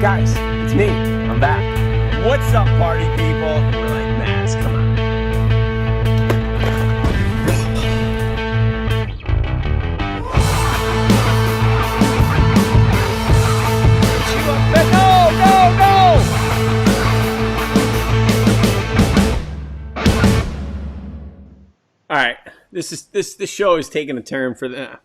Guys, it's me. I'm back. What's up, party people? We're like, Mads, come on. All right, this show is taking a turn for the.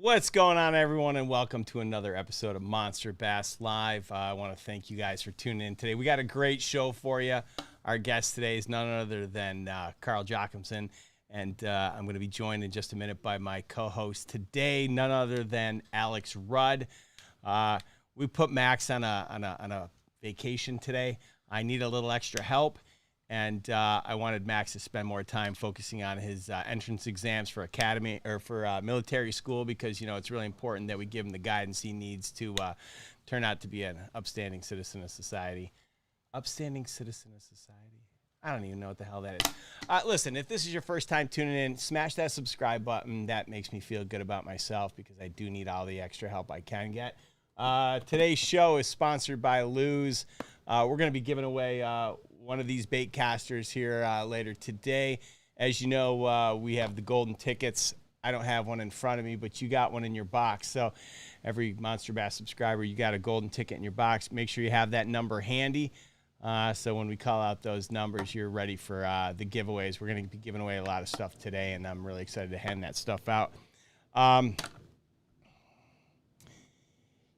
What's going on, everyone, and welcome to another episode of Monster Bass Live. I want to thank you guys for tuning in today. We got a great show for you. Our guest today is none other than Carl Jocumsen, and I'm going to be joined in just a minute by my co-host today, none other than Alex Rudd. We put Max on a vacation today. I need a little extra help. And I wanted Max to spend more time focusing on his entrance exams for academy or for military school because, you know, it's really important that we give him the guidance he needs to turn out to be an upstanding citizen of society. Upstanding citizen of society? I don't even know what the hell that is. Listen, if this is your first time tuning in, smash that subscribe button. That makes me feel good about myself because I do need all the extra help I can get. Today's show is sponsored by Lose. We're going to be giving away one of these bait casters here later today. As you know, we have the golden tickets. I don't have one in front of me, but you got one in your box. So every Monster Bass subscriber, you got a golden ticket in your box. Make sure you have that number handy. So when we call out those numbers, you're ready for the giveaways. We're going to be giving away a lot of stuff today, and I'm really excited to hand that stuff out.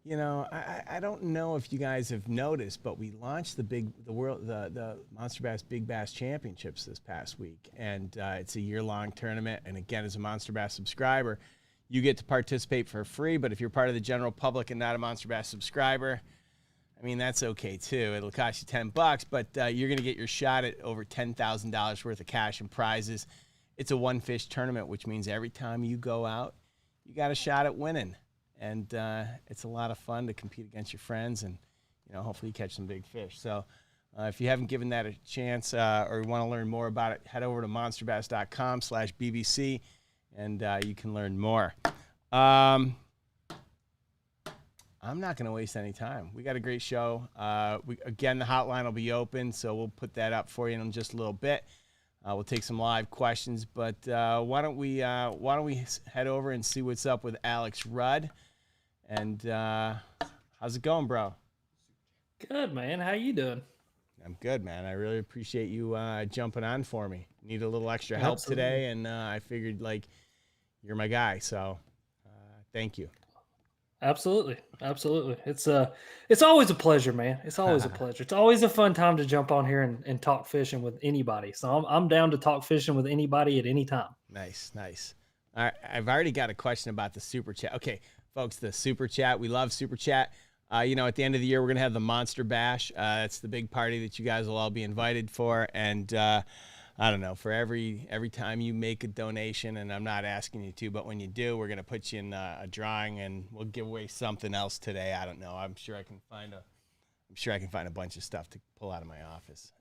You know, I don't know if you guys have noticed, but we launched the Monster Bass Big Bass Championships this past week, and it's a year-long tournament. And again, as a Monster Bass subscriber, you get to participate for free. But if you're part of the general public and not a Monster Bass subscriber, I mean, that's okay too. It'll cost you $10, but you're going to get your shot at over $10,000 worth of cash and prizes. It's a one-fish tournament, which means every time you go out, you got a shot at winning. And it's a lot of fun to compete against your friends and, you know, hopefully you catch some big fish. So if you haven't given that a chance or you want to learn more about it, head over to monsterbass.com/BBC and you can learn more. I'm not going to waste any time. We got a great show. Again, the hotline will be open, so we'll put that up for you in just a little bit. We'll take some live questions, but why don't we head over and see what's up with Alex Rudd? And how's it going, bro? Good, man. How you doing? I'm good, man. I really appreciate you jumping on for me. Need a little extra help today, and I figured, like, you're my guy, so thank you. Absolutely. It's always a pleasure, man. It's always a pleasure. It's always a fun time to jump on here and talk fishing with anybody. So I'm down to talk fishing with anybody at any time. Nice. All right, I've already got a question about the super chat. Okay, folks, the super chat. We love super chat. You know, at the end of the year, we're gonna have the Monster Bash. It's the big party that you guys will all be invited for, and I don't know, for every time you make a donation, and I'm not asking you to, but when you do, we're gonna put you in a drawing, and we'll give away something else today. I don't know. I'm sure I can find a bunch of stuff to pull out of my office.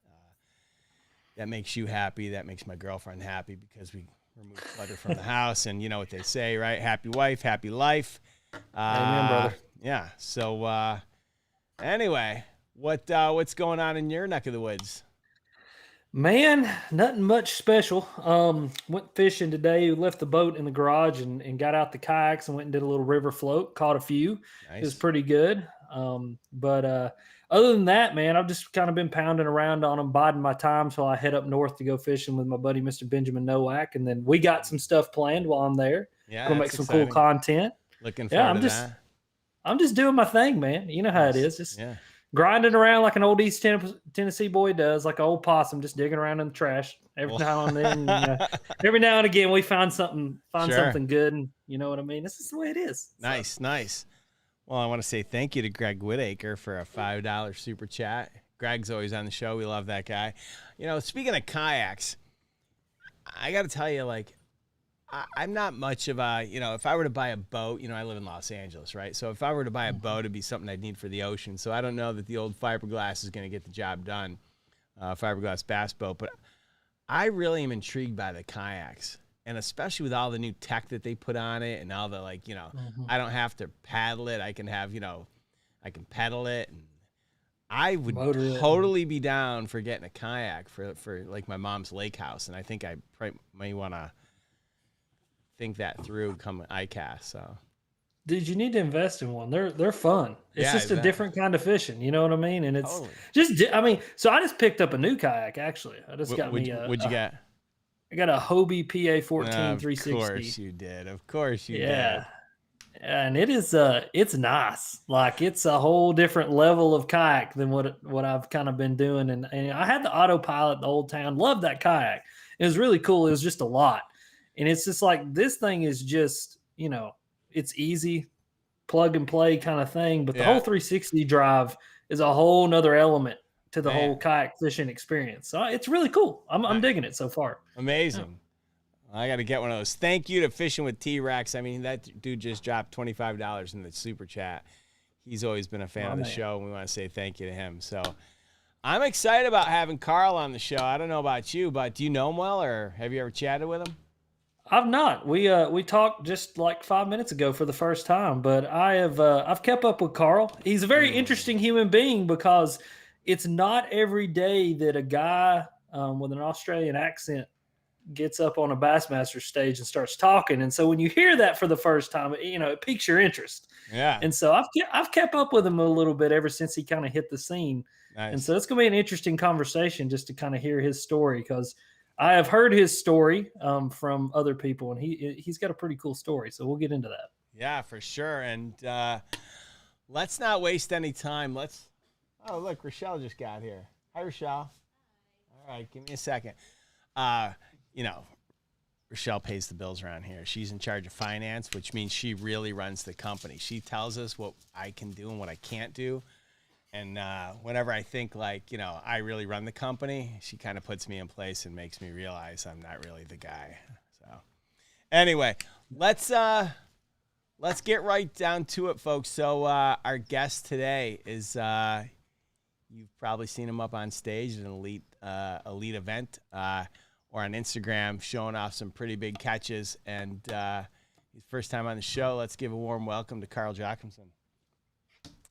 That makes you happy. That makes my girlfriend happy because we remove clutter from the house, and you know what they say, right? Happy wife, happy life. Amen, brother. Yeah. So anyway, what's going on in your neck of the woods? Man, nothing much special. Went fishing today. Left the boat in the garage and got out the kayaks and went and did a little river float. Caught a few. Nice. It was pretty good. But other than that, man, I've just kind of been pounding around on them, biding my time till I head up north to go fishing with my buddy, Mr. Benjamin Nowak. And then we got some stuff planned while I'm there. Yeah, gonna make some cool content. Looking forward to that. I'm just doing my thing, man. You know how it is. Just grinding around like an old East Tennessee boy does, like an old possum, just digging around in the trash every now and then. Every now and again, we find something good, and you know what I mean. This is the way it is. Nice. Well, I want to say thank you to Greg Whitaker for a $5 super chat. Greg's always on the show. We love that guy. You know, speaking of kayaks, I got to tell you, like, I'm not much of a, you know, if I were to buy a boat, you know, I live in Los Angeles, right? So if I were to buy a boat, it'd be something I'd need for the ocean. So I don't know that the old fiberglass is going to get the job done, fiberglass bass boat. But I really am intrigued by the kayaks. and especially with all the new tech that they put on it and all the I don't have to paddle it. I can have I can pedal it, and I would totally be down for getting a kayak for like my mom's lake house, and I think I probably may want to think that through come ICAST. So, dude, you need to invest in one. They're fun. It's just a different kind of fishing. You know what I mean? And it's so I just picked up a new kayak. Actually, I just got me. What'd you get? I got a Hobie PA 14 360. Of course you did. Of course you did. And it is it's nice. Like, it's a whole different level of kayak than what I've kind of been doing. And I had the autopilot in the Old Town. Loved that kayak. It was really cool. It was just a lot. And it's just like, this thing is just, it's easy, plug and play kind of thing. But the whole 360 drive is a whole nother element to the whole kayak fishing experience. So it's really cool. I'm digging it so far. Amazing. I got to get one of those. Thank you to Fishing with T-Rex. I mean, that dude just dropped $25 in the super chat. He's always been a fan of the show, and we want to say thank you to him. So I'm excited about having Carl on the show. I don't know about you, but do you know him well, or have you ever chatted with him? I've not. We talked just like 5 minutes ago for the first time, but I've kept up with Carl. He's a very interesting human being, because it's not every day that a guy with an Australian accent gets up on a Bassmaster stage and starts talking. And so when you hear that for the first time, it piques your interest. Yeah. And so I've kept up with him a little bit ever since he kind of hit the scene. Nice. And so it's going to be an interesting conversation just to kind of hear his story, because I have heard his story from other people, and he's got a pretty cool story. So we'll get into that. Yeah, for sure. And let's not waste any time. Oh, look, Rochelle just got here. Hi, Rochelle. All right, give me a second. Rochelle pays the bills around here. She's in charge of finance, which means she really runs the company. She tells us what I can do and what I can't do. And whenever I think I really run the company, she kind of puts me in place and makes me realize I'm not really the guy. So anyway, let's get right down to it, folks. So our guest today is, you've probably seen him up on stage at an elite event, or on Instagram, showing off some pretty big catches. And his first time on the show, let's give a warm welcome to Carl Jocumsen.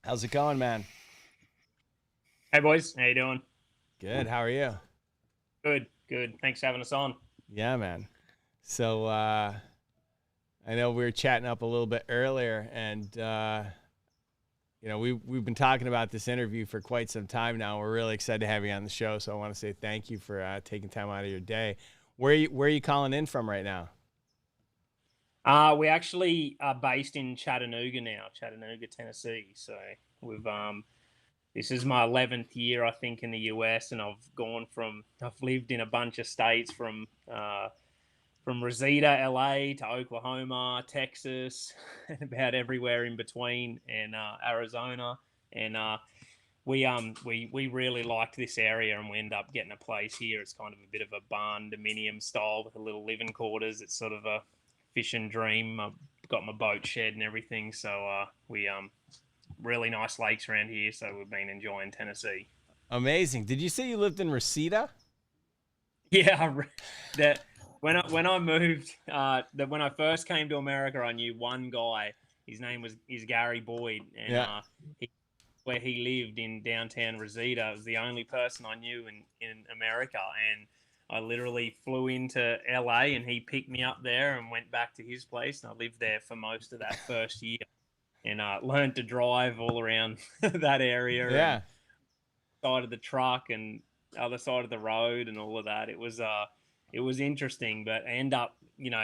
How's it going, man? Hey, boys. How you doing? Good. How are you? Good. Thanks for having us on. Yeah, man. So I know we were chatting up a little bit earlier, and we've been talking about this interview for quite some time now. We're really excited to have you on the show, so I want to say thank you for taking time out of your day. Where are you calling in from right now? We actually are based in Chattanooga now, Tennessee. So we've this is my 11th year, I think, in the US, and I've lived in a bunch of states from Reseda, LA, to Oklahoma, Texas, and about everywhere in between, and Arizona. And we really liked this area, and we ended up getting a place here. It's kind of a bit of a barn dominium style with a little living quarters. It's sort of a fishing dream. I've got my boat shed and everything. So we really nice lakes around here. So we've been enjoying Tennessee. Amazing. Did you say you lived in Reseda? Yeah, When I moved, when I first came to America, I knew one guy. His name is Gary Boyd, and where he lived in downtown Reseda, it was the only person I knew in America. And I literally flew into LA, and he picked me up there and went back to his place, and I lived there for most of that first year, and learned to drive all around that area. Yeah, side of the truck and other side of the road and all of that. It was interesting, but I end up,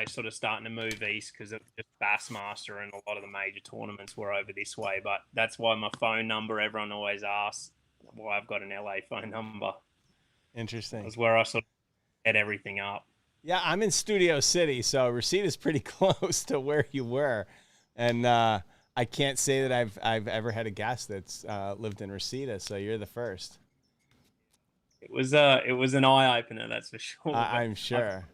sort of starting to move east because of just Bassmaster, and a lot of the major tournaments were over this way. But that's why my phone number, everyone always asks why I've got an LA phone number. Interesting. That's where I sort of set everything up. Yeah, I'm in Studio City, so Reseda's pretty close to where you were. And I can't say that I've ever had a guest that's lived in Reseda, so you're the first. It was an eye opener, that's for sure. I'm sure.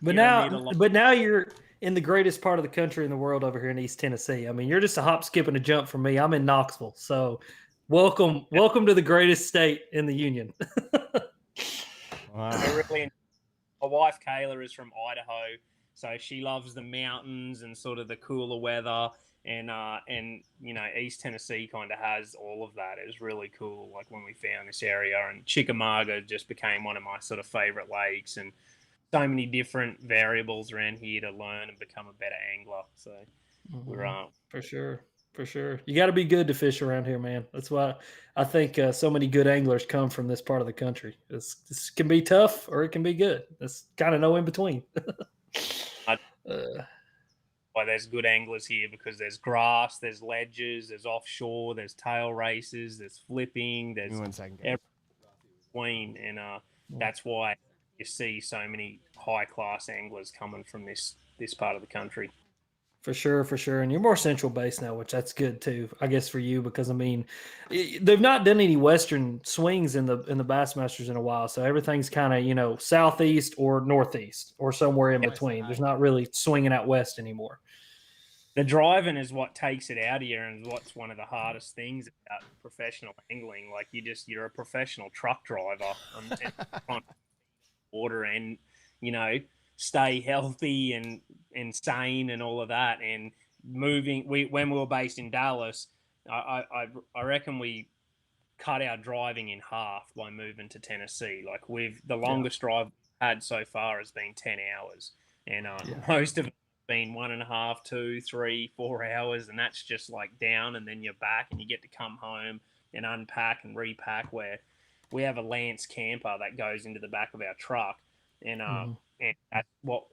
But now you're in the greatest part of the country in the world over here in East Tennessee. I mean, you're just a hop, skip, and a jump from me. I'm in Knoxville, so welcome to the greatest state in the union. Wow. I my wife Kayla is from Idaho, so she loves the mountains and sort of the cooler weather. And you know, East Tennessee kind of has all of that. It was really cool, like when we found this area. And Chickamauga just became one of my sort of favorite lakes, and so many different variables around here to learn and become a better angler. So we're for sure. You got to be good to fish around here, man. That's why I think so many good anglers come from this part of the country. This can be tough or it can be good. There's kind of no in between. Why there's good anglers here, because there's grass, there's ledges, there's offshore, there's tail races, there's flipping, there's everything between, and that's why you see so many high class anglers coming from this part of the country. For sure. And you're more central based now, which that's good too, I guess, for you, because I mean, they've not done any Western swings in the Bassmasters in a while. So everything's kind of, you know, southeast or northeast or somewhere in between. There's not really swinging out west anymore. The driving is what takes it out of you, and what's one of the hardest things about professional angling. Like you're a professional truck driver on water, and you know, stay healthy and sane and all of that. And moving, when we were based in Dallas, I reckon we cut our driving in half by moving to Tennessee. Like the longest drive we've had so far has been 10 hours, and most of it been 1.5, 2, 3, 4 hours, and that's just like down, and then you're back, and you get to come home and unpack and repack. Where we have a Lance camper that goes into the back of our truck, and and that's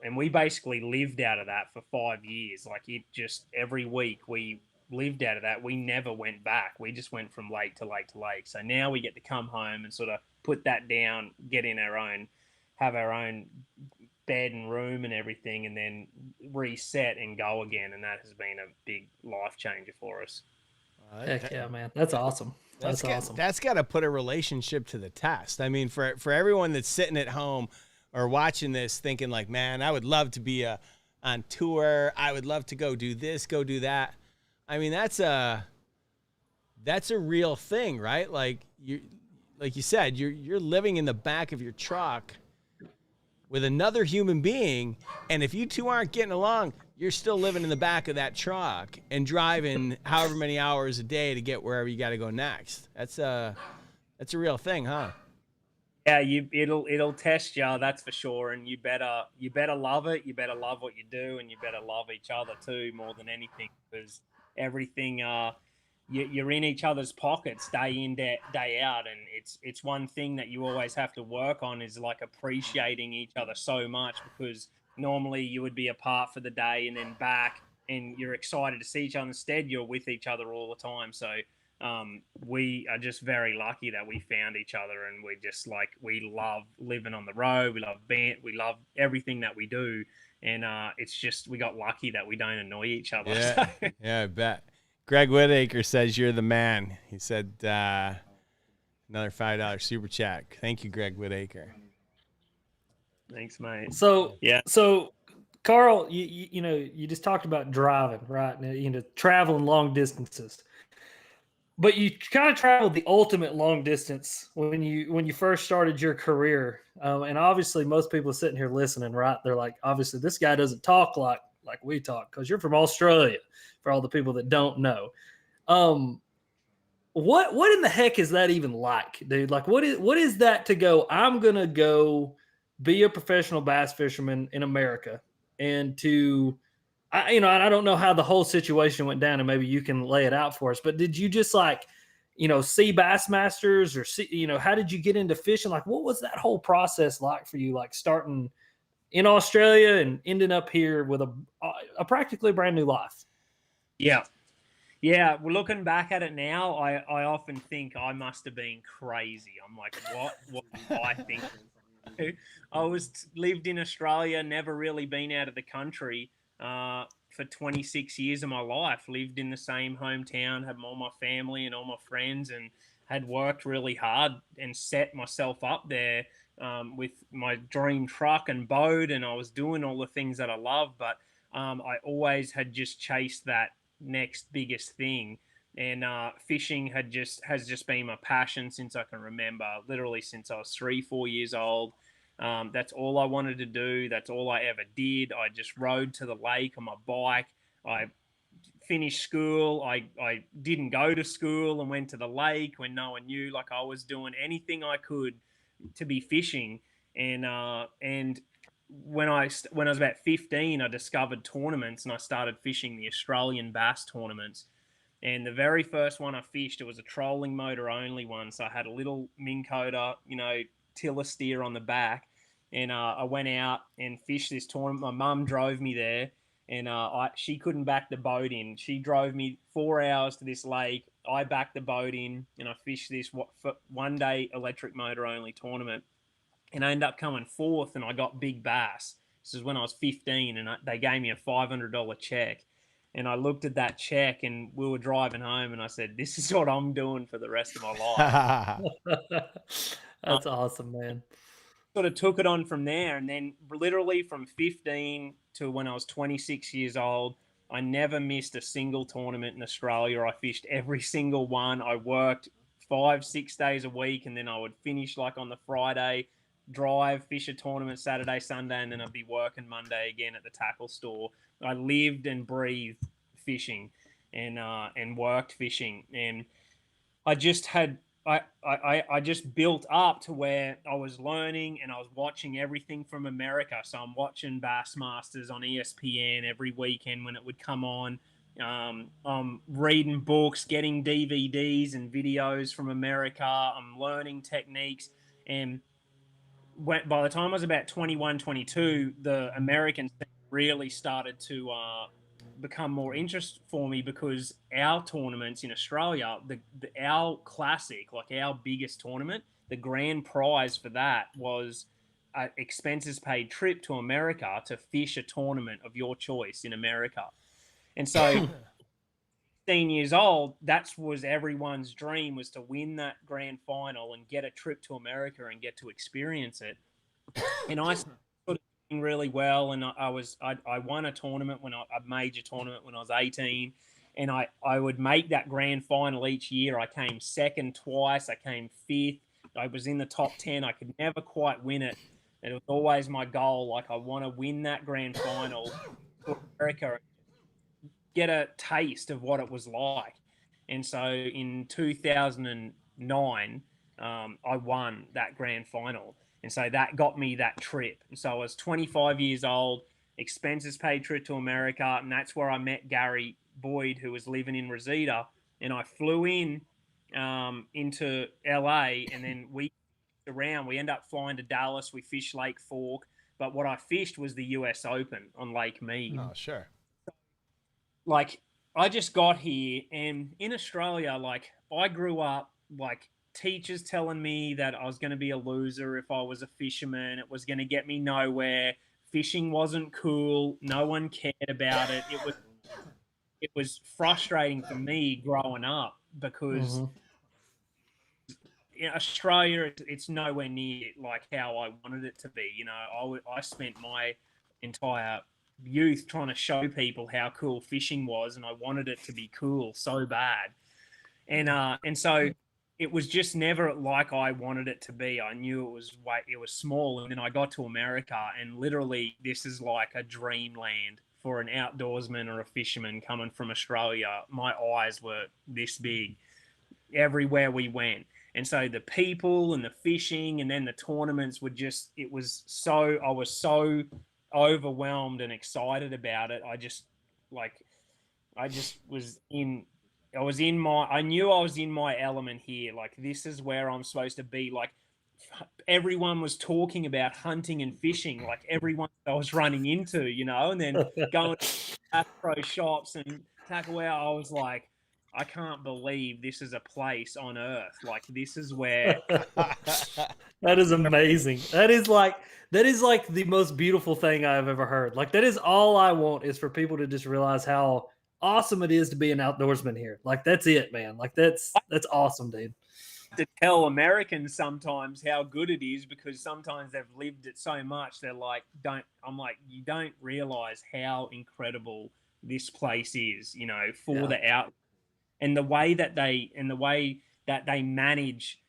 and we basically lived out of that for 5 years. Like it just every week we lived out of that. We never went back. We just went from lake to lake to lake. So now we get to come home and sort of put that down, get in have our own bed and room and everything, and then reset and go again. And that has been a big life changer for us. Heck yeah, man. That's awesome. That's awesome. That's got to put a relationship to the test. I mean, for everyone that's sitting at home or watching this thinking like, man, I would love to be on tour. I would love to go do this, go do that. I mean, that's a real thing, right? Like you said, you're living in the back of your truck with another human being, and if you two aren't getting along, you're still living in the back of that truck and driving however many hours a day to get wherever you got to go next. That's a real thing, huh? Yeah, it'll test you, that's for sure. And you better love it. You better love what you do, and you better love each other too, more than anything, because everything you're in each other's pockets day in, day out. And it's one thing that you always have to work on, is like appreciating each other so much, because normally you would be apart for the day and then back, and you're excited to see each other. Instead, you're with each other all the time. So we are just very lucky that we found each other, and we love living on the road. We love we love everything that we do. And it's just, we got lucky that we don't annoy each other. Yeah, yeah, I bet. Greg Whitaker says you're the man. He said another $5 super chat. Thank you, Greg Whitaker. Thanks, mate. So Carl, you know, you just talked about driving, right? You know, traveling long distances. But you kind of traveled the ultimate long distance when you first started your career. And obviously most people sitting here listening, right? They're like, obviously this guy doesn't talk like we talk, because you're from Australia, for all the people that don't know. What in the heck is that even like, dude? Like, what is that to go, I'm going to go be a professional bass fisherman in America, and I don't know how the whole situation went down, and maybe you can lay it out for us, but did you just see Bassmasters, or how did you get into fishing? Like, what was that whole process like for you? Like starting in Australia and ending up here with a practically brand new life. Yeah. Yeah. Well, looking back at it now, I often think I must have been crazy. I'm like, what do I think? I lived in Australia, never really been out of the country for 26 years of my life. Lived in the same hometown, had all my family and all my friends, and had worked really hard and set myself up there with my dream truck and boat, and I was doing all the things that I love, but I always had just chased that next biggest thing. And fishing has just been my passion since I can remember, literally since I was 3-4 years old. That's all I wanted to do. That's all I ever did. I just rode to the lake on my bike. I finished school. I didn't go to school and went to the lake when no one knew. Like, I was doing anything I could to be fishing. And when I was about 15, I discovered tournaments and I started fishing the Australian bass tournaments. And the very first one I fished, it was a trolling motor only one. So I had a little Minn Kota, tiller steer on the back. And I went out and fished this tournament. My mum drove me there, and she couldn't back the boat in. She drove me 4 hours to this lake. I backed the boat in, and I fished this one-day electric motor only tournament. And I ended up coming fourth, and I got big bass. This is when I was 15, and they gave me a $500 check. And I looked at that check, and we were driving home, and I said, "This is what I'm doing for the rest of my life." That's awesome, man. Sort of took it on from there, and then literally from 15 to when I was 26 years old, I never missed a single tournament in Australia. I fished every single one. I worked 5-6 days a week, and then I would finish like on the Friday, drive, fish a tournament Saturday, Sunday, and then I'd be working Monday again at the tackle store. I lived and breathed fishing and worked fishing, and I just had I just built up to where I was learning and I was watching everything from America. So I'm watching Bassmasters on ESPN every weekend when it would come on. I'm reading books, getting DVDs and videos from America. I'm learning techniques. And by the time I was about 21, 22, the American thing really started to become more interest for me, because our tournaments in Australia, our classic, like our biggest tournament, the grand prize for that was an expenses paid trip to America to fish a tournament of your choice in America. And so 15 years old, that was everyone's dream, was to win that grand final and get a trip to America and get to experience it. And I really well, and I won a tournament a major tournament when I was 18, and I would make that grand final each year. I came second twice, I came fifth, I was in the top 10. I could never quite win it, and it was always my goal, like, I want to win that grand final for America, get a taste of what it was like. And so in 2009, I won that grand final. And so that got me that trip. And so I was 25 years old, expenses paid trip to America. And that's where I met Gary Boyd, who was living in Reseda. And I flew into LA, and then we ended up flying to Dallas. We fished Lake Fork. But what I fished was the US Open on Lake Mead. Oh, sure. Like, I just got here, and in Australia, like, I grew up, like, teachers telling me that I was going to be a loser if I was a fisherman. It was going to get me nowhere. Fishing wasn't cool. No one cared about it. It was frustrating for me growing up, because in Australia, it's nowhere near like how I wanted it to be. I spent my entire youth trying to show people how cool fishing was, and I wanted it to be cool so bad. And so it was just never like I wanted it to be. I knew it was small. And then I got to America, and literally this is like a dreamland for an outdoorsman or a fisherman coming from Australia. My eyes were this big everywhere we went. And so the people and the fishing and then the tournaments were just, I was so overwhelmed and excited about it. I knew I was in my element here. Like, this is where I'm supposed to be. Like, everyone was talking about hunting and fishing, like everyone I was running into, and then going to pro shops and tackle out. I was like, I can't believe this is a place on earth. Like, this is where. That is amazing. That is like the most beautiful thing I've ever heard. Like, that is all I want, is for people to just realize how awesome it is to be an outdoorsman here. Like, that's it, man. Like, that's awesome, dude. To tell Americans sometimes how good it is, because sometimes they've lived it so much, they're like, you don't realize how incredible this place is, for the out, and the way that they manage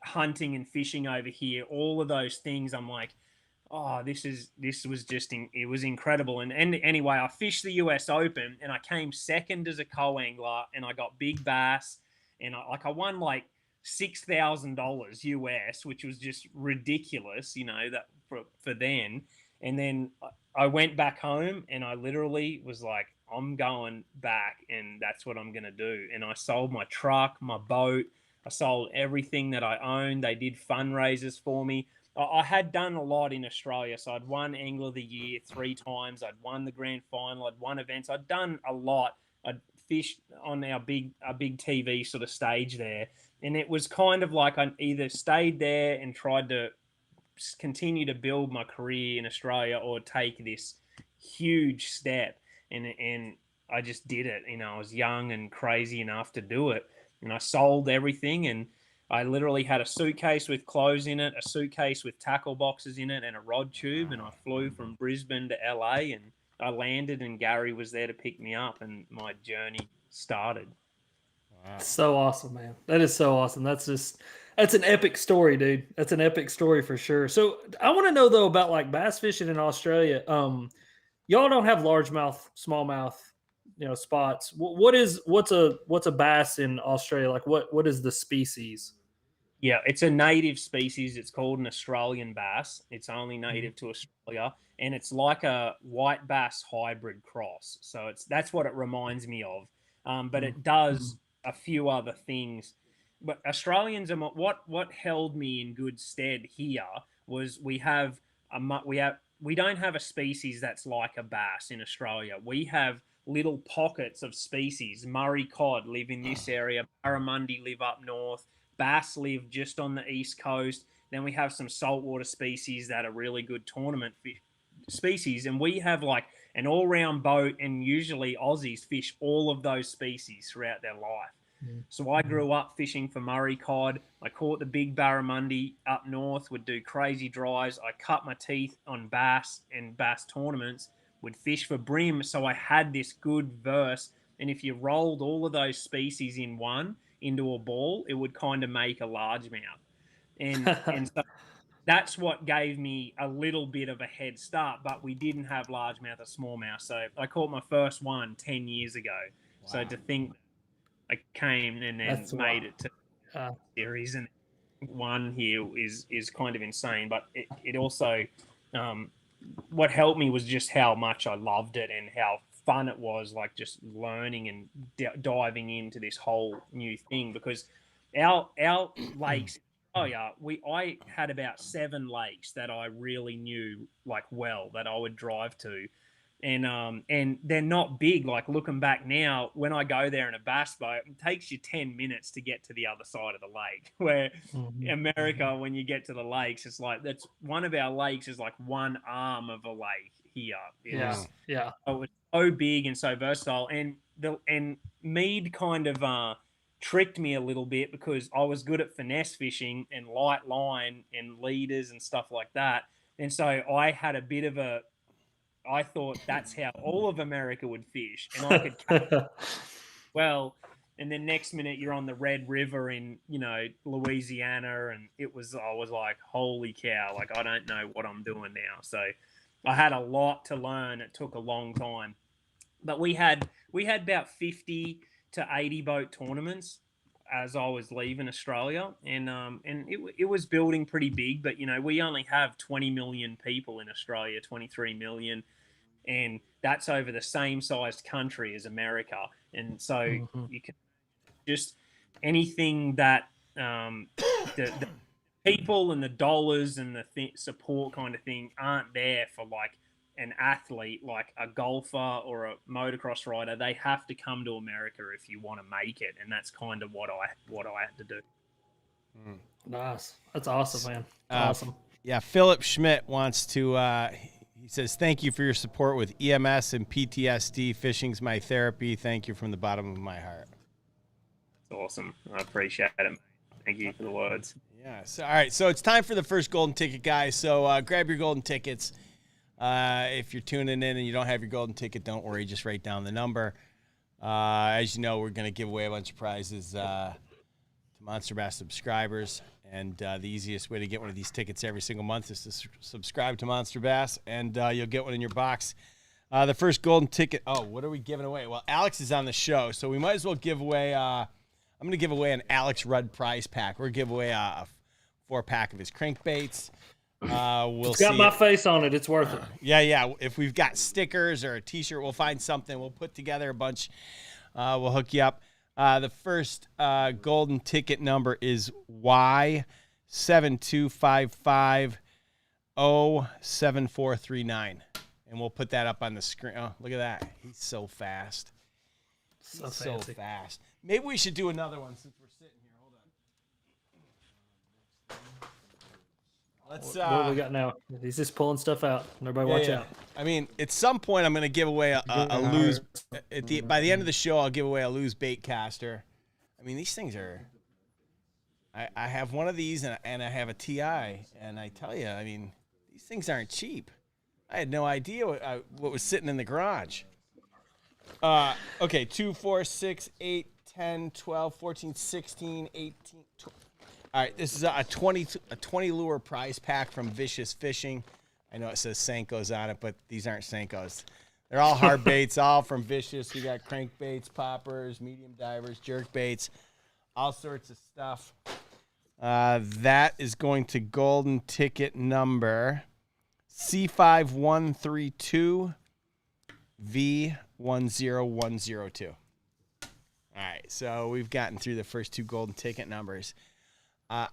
hunting and fishing over here, all of those things. I'm like, oh, this was just it was incredible. And anyway, I fished the US Open and I came second as a co-angler, and I got big bass, and I won like $6,000 US, which was just ridiculous, you know, that for then. And then I went back home and I literally was like, I'm going back and that's what I'm going to do. And I sold my truck, my boat. I sold everything that I owned. They did fundraisers for me. I had done a lot in Australia. So I'd won Angler of the Year 3 times. I'd won the grand final. I'd won events. I'd done a lot. I'd fished on our big TV sort of stage there. And it was kind of like I either stayed there and tried to continue to build my career in Australia or take this huge step. And I just did it. You know, I was young and crazy enough to do it. And I sold everything, and I literally had a suitcase with clothes in it, a suitcase with tackle boxes in it, and a rod tube. And I flew from Brisbane to LA, and I landed, and Gary was there to pick me up, and my journey started. Wow. So awesome, man. That is so awesome. That's an epic story, dude. That's an epic story for sure. So I want to know though about like bass fishing in Australia. Y'all don't have largemouth, smallmouth, you know, spots. What's a bass in Australia? Like what is the species? Yeah, it's a native species. It's called an Australian bass. It's only native to Australia, and it's like a white bass hybrid cross. So that's what it reminds me of. But it does a few other things. But Australians are what held me in good stead here was we don't have a species that's like a bass in Australia. We have little pockets of species. Murray cod live in this area. Barramundi live up north. Bass live just on the east coast. Then we have some saltwater species that are really good tournament species. And we have like an all-round boat, and usually Aussies fish all of those species throughout their life. So I grew up fishing for Murray cod. I caught the big barramundi up north, would do crazy drives. I cut my teeth on bass and bass tournaments, would fish for bream. So I had this good verse. And if you rolled all of those species into a ball, it would kind of make a largemouth. And so that's what gave me a little bit of a head start. But we didn't have largemouth or smallmouth. So I caught my first one 10 years ago. Wow. So to think I came and then made it to series and one here is kind of insane. But it also, what helped me was just how much I loved it and how fun it was, like just learning and diving into this whole new thing. Because our lakes, I had about 7 lakes that I really knew like well that I would drive to. And they're not big. Like looking back now, when I go there in a bass boat, it takes you 10 minutes to get to the other side of the lake. Where America, when you get to the lakes, it's like that's one of our lakes is like one arm of a lake here. Yeah. So it's so big and so versatile. And Mead kind of tricked me a little bit because I was good at finesse fishing and light line and leaders and stuff like that. And so I had a bit of I thought that's how all of America would fish, and I could catch well. And then next minute you're on the Red River in, you know, Louisiana, and I was like, holy cow! Like I don't know what I'm doing now. So I had a lot to learn. It took a long time, but we had about 50 to 80 boat tournaments as I was leaving Australia, and it was building pretty big. But you know, we only have 20 million people in Australia, 23 million. And that's over the same sized country as America. And so you can just anything that the people and the dollars and the support kind of thing aren't there for like an athlete, like a golfer or a motocross rider. They have to come to America if you want to make it. And that's kind of what I had to do. Nice. That's awesome, man. Awesome. Yeah. Philip Schmidt wants to, he says, thank you for your support with EMS and PTSD. Fishing's my therapy. Thank you from the bottom of my heart. That's awesome. I appreciate it. Thank you for the words. Yeah. So, all right. So it's time for the first golden ticket, guys. So grab your golden tickets. If you're tuning in and you don't have your golden ticket, don't worry. Just write down the number. As you know, we're going to give away a bunch of prizes to Monster Bass subscribers. And the easiest way to get one of these tickets every single month is to subscribe to Monster Bass, and you'll get one in your box. The first golden ticket. Oh, what are we giving away? Well, Alex is on the show, so we might as well give away. I'm going to give away an Alex Rudd prize pack. We're going to give away a 4-pack of his crankbaits. It's got my face on it. It's worth it. Yeah. If we've got stickers or a T-shirt, we'll find something. We'll put together a bunch. We'll hook you up. The first golden ticket number is Y7255-07439. And we'll put that up on the screen. Oh, look at that. He's so fast. So fast. Maybe we should do another one since we're sitting here. Hold on. Let's. What do we got now? He's just pulling stuff out. Everybody watch out. I mean, at some point, I'm going to give away a lose. By the end of the show, I'll give away a lose bait caster. I mean, these things are. I have one of these and I have a TI, and I tell you, I mean, these things aren't cheap. I had no idea what was sitting in the garage. Okay, 2, 4, 6, 8, 10, 12, 14, 16, 18, 20. All right, this is a 20 lure prize pack from Vicious Fishing. I know it says Senkos on it, but these aren't Senkos. They're all hard baits, all from Vicious. We got crankbaits, poppers, medium divers, jerk baits, all sorts of stuff. That is going to golden ticket number C5132V10102. All right, so we've gotten through the first 2 golden ticket numbers. I'm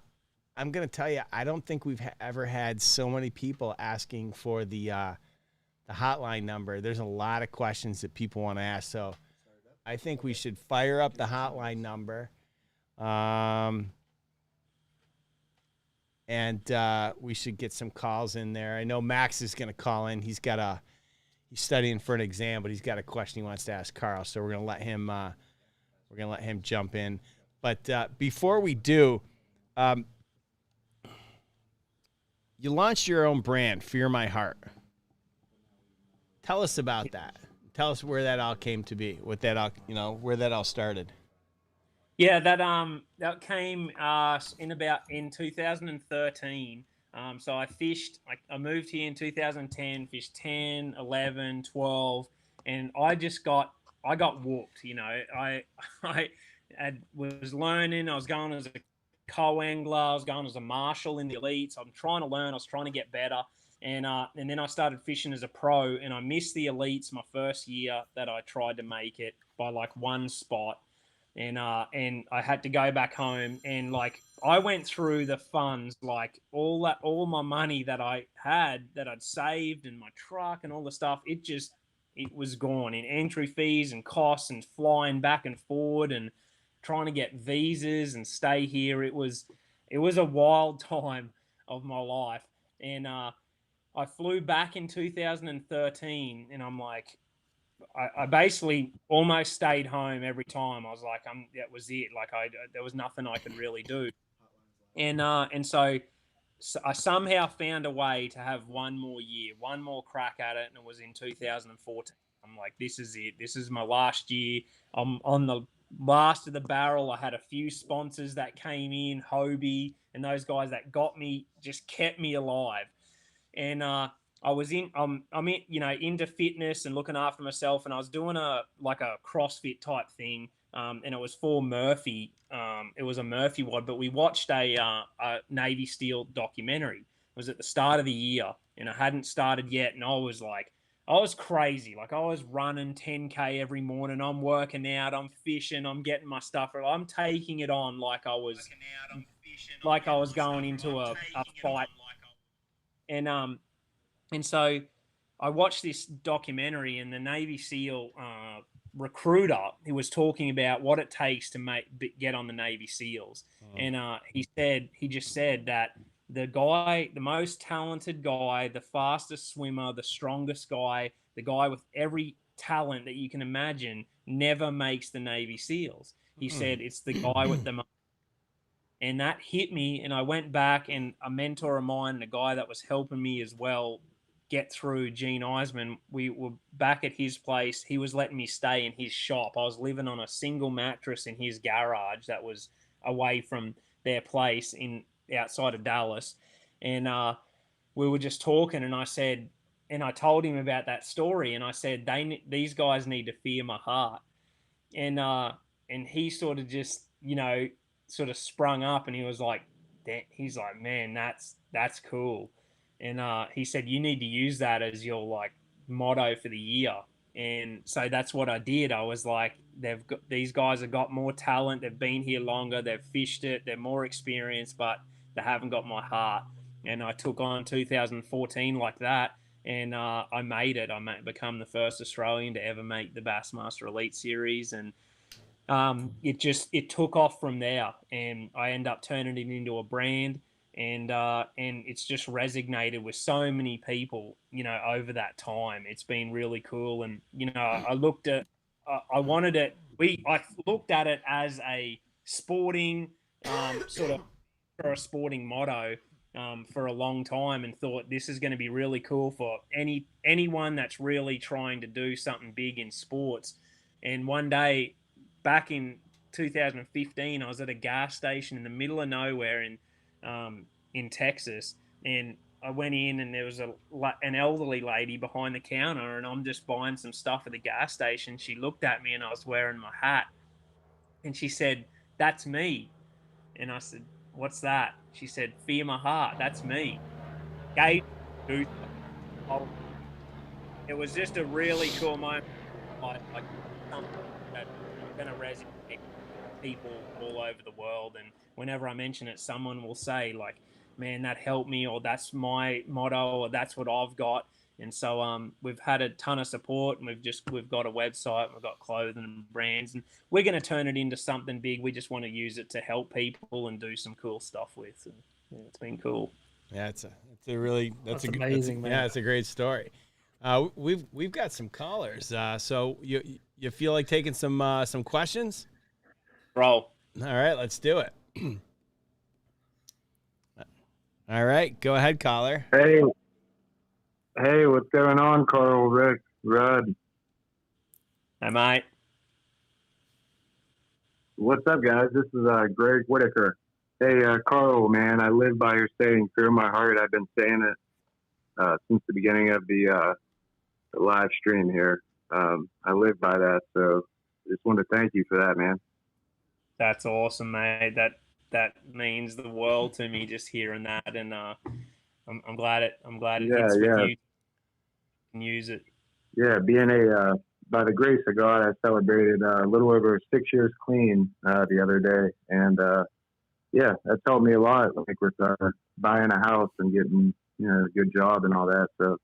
going to tell you, I don't think we've ever had so many people asking for the hotline number. There's a lot of questions that people want to ask, so I think we should fire up the hotline number. And we should get some calls in there. I know Max is going to call in. He's studying for an exam, but he's got a question he wants to ask Carl. So we're going to let him jump in. But before we do, you launched your own brand, Fear My Heart. Tell us about that. Tell us where that all came to be. Where that all started. Yeah, that came in 2013. So I fished. I moved here in 2010. Fished 10, 11, 12, and I got whooped. You know, I was learning. I was going as a co-angler. I was going as a marshal in the elites. I'm trying to learn. I was trying to get better, and then I started fishing as a pro. And I missed the elites my first year that I tried to make it by like 1 spot. And I had to go back home, and like I went through the funds, like all my money that I had that I'd saved and my truck and all the stuff, it was gone in entry fees and costs and flying back and forward and trying to get visas and stay here. It was a wild time of my life. And I flew back in 2013, and I'm like, I basically almost stayed home every time. I was like, that was it. Like there was nothing I could really do. And so I somehow found a way to have one more year, one more crack at it. And it was in 2014. I'm like, this is it. This is my last year. I'm on the last of the barrel. I had a few sponsors that came in, Hobie, and those guys that got me, just kept me alive. And, I was I'm into fitness and looking after myself, and I was doing a CrossFit type thing, and it was for Murphy. It was a Murphy wad, but we watched a Navy SEAL documentary. It was at the start of the year, and I hadn't started yet, and I was crazy. Like I was running 10K every morning. I'm working out. I'm fishing. I'm getting my stuff. I'm taking it on like I was going into a fight, And so I watched this documentary, and the Navy SEAL recruiter, who was talking about what it takes to get on the Navy SEALs. And he just said that the most talented guy, the fastest swimmer, the strongest guy, the guy with every talent that you can imagine never makes the Navy SEALs. He said it's the guy with the most. And that hit me, and I went back, and a mentor of mine, and a guy that was helping me as well get through, Gene Eisman, we were back at his place. He was letting me stay in his shop. I was living on a single mattress in his garage that was away from their place. outside of Dallas, and we were just talking, and I told him about that story, and I said these guys need to fear my heart, and he sort of just sort of sprung up, and he was like, man, that's cool, and he said you need to use that as your like motto for the year. And so that's what I did. I was like, these guys have got more talent. They've been here longer. They've fished it. They're more experienced, but they haven't got my heart. And I took on 2014 like that, and I made it. Become the first Australian to ever make the Bassmaster Elite Series, and it took off from there. And I ended up turning it into a brand, and it's just resonated with so many people, over that time. It's been really cool. And I looked at I wanted it I looked at it as a sporting sort of for a sporting motto for a long time, and thought this is going to be really cool for anyone that's really trying to do something big in sports. And one day back in 2015, I was at a gas station in the middle of nowhere in Texas, and I went in, and there was an elderly lady behind the counter, and I'm just buying some stuff at the gas station. She looked at me, and I was wearing my hat, and she said, "That's me." And I said, "What's that?" She said, "Fear my heart. That's me." It was just a really cool moment, like something that's going to resonate with people all over the world. And whenever I mention it, someone will say like, "Man, that helped me," or "That's my motto," or "That's what I've got." And so we've had a ton of support, and we've got a website, and we've got clothing and brands, and we're going to turn it into something big. We just want to use it to help people and do some cool stuff with. And it's been cool. Yeah, that's amazing, man. Yeah, it's a great story. We've got some callers. So you feel like taking some questions? Roll. All right, let's do it. All right, go ahead, caller. Hey, what's going on, Carl, Rick, Rudd? Hey, mate. What's up, guys? This is Greg Whitaker. Hey, Carl, man, I live by your saying, "Fear my heart." I've been saying it since the beginning of the live stream here. I live by that, so just want to thank you for that, man. That's awesome, mate. That means the world to me, just hearing that, and I'm glad it hits with you. And use it. Yeah, being by the grace of God, I celebrated a little over 6 years clean the other day, and yeah, that's helped me a lot. Like with buying a house and getting a good job and all that. So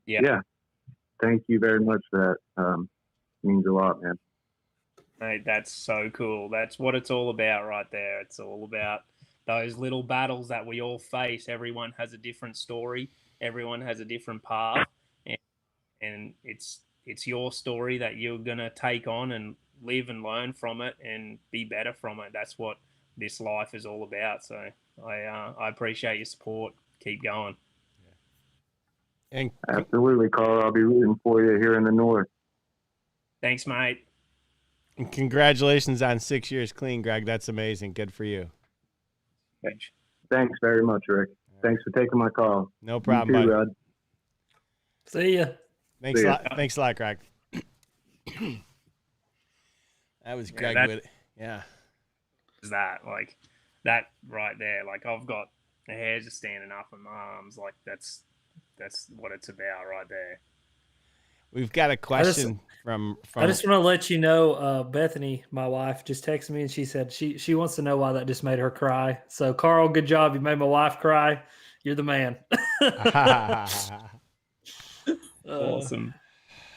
yeah, thank you very much for that. Means a lot, man. Mate, that's so cool. That's what it's all about right there. It's all about those little battles that we all face. Everyone has a different story. Everyone has a different path, and it's your story that you're gonna take on and live and learn from it and be better from it. That's what this life is all about. So I appreciate your support. Keep going. And absolutely, Carl. I'll be rooting for you here in the north. Thanks, mate. And congratulations on 6 years clean, Greg. That's amazing. Good for you. Thanks very much, Rick. Thanks for taking my call. No problem, you too, bud. Rod. See ya. Thanks a lot, Greg. That was Greg. Yeah. Is that like that right there? Like I've got the hairs just standing up on my arms. Like that's what it's about right there. We've got a question from I just want to let you know, Bethany, my wife, just texted me, and she said she wants to know why that just made her cry. So, Carl, good job. You made my wife cry. You're the man. Awesome.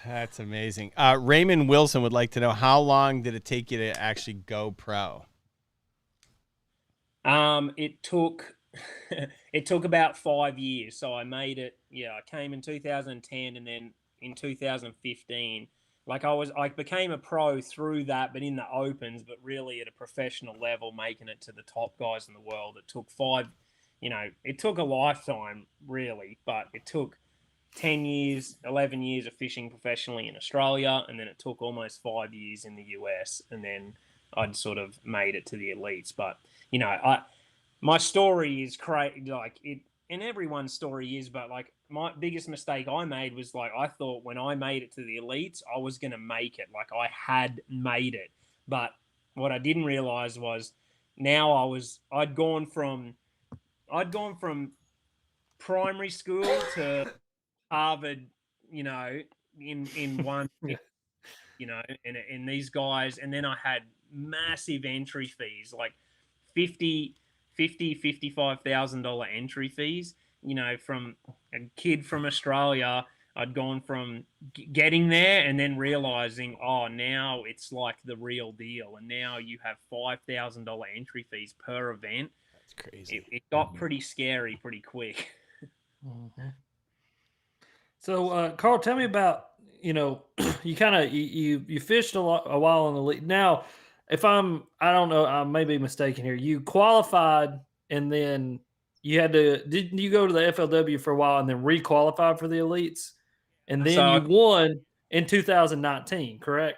That's amazing. Raymond Wilson would like to know, how long did it take you to actually go pro? It took about 5 years. So I made it. Yeah, I came in 2010, and then in 2015, I became a pro through that, but in the opens, but really at a professional level, making it to the top guys in the world. It took it took a lifetime really, but it took 10 years, 11 years of fishing professionally in Australia. And then it took almost 5 years in the US. And then I'd sort of made it to the elites. But, my story is crazy. Like it, and everyone's story is, but like my biggest mistake I made was like I thought when I made it to the elites, I was gonna make it. Like I had made it, but what I didn't realize was now I'd gone from primary school to Harvard, in one, and these guys, and then I had massive entry fees, like $55,000 entry fees, from a kid from Australia. I'd gone from getting there and then realizing, oh, now it's like the real deal. And now you have $5,000 entry fees per event. That's crazy. It got pretty scary pretty quick. Mm-hmm. So, Carl, tell me about, you kind of, you fished a while in the league. Now, I don't know, I may be mistaken here. You qualified and then didn't you go to the FLW for a while and then re-qualified for the elites? And then you won in 2019, correct?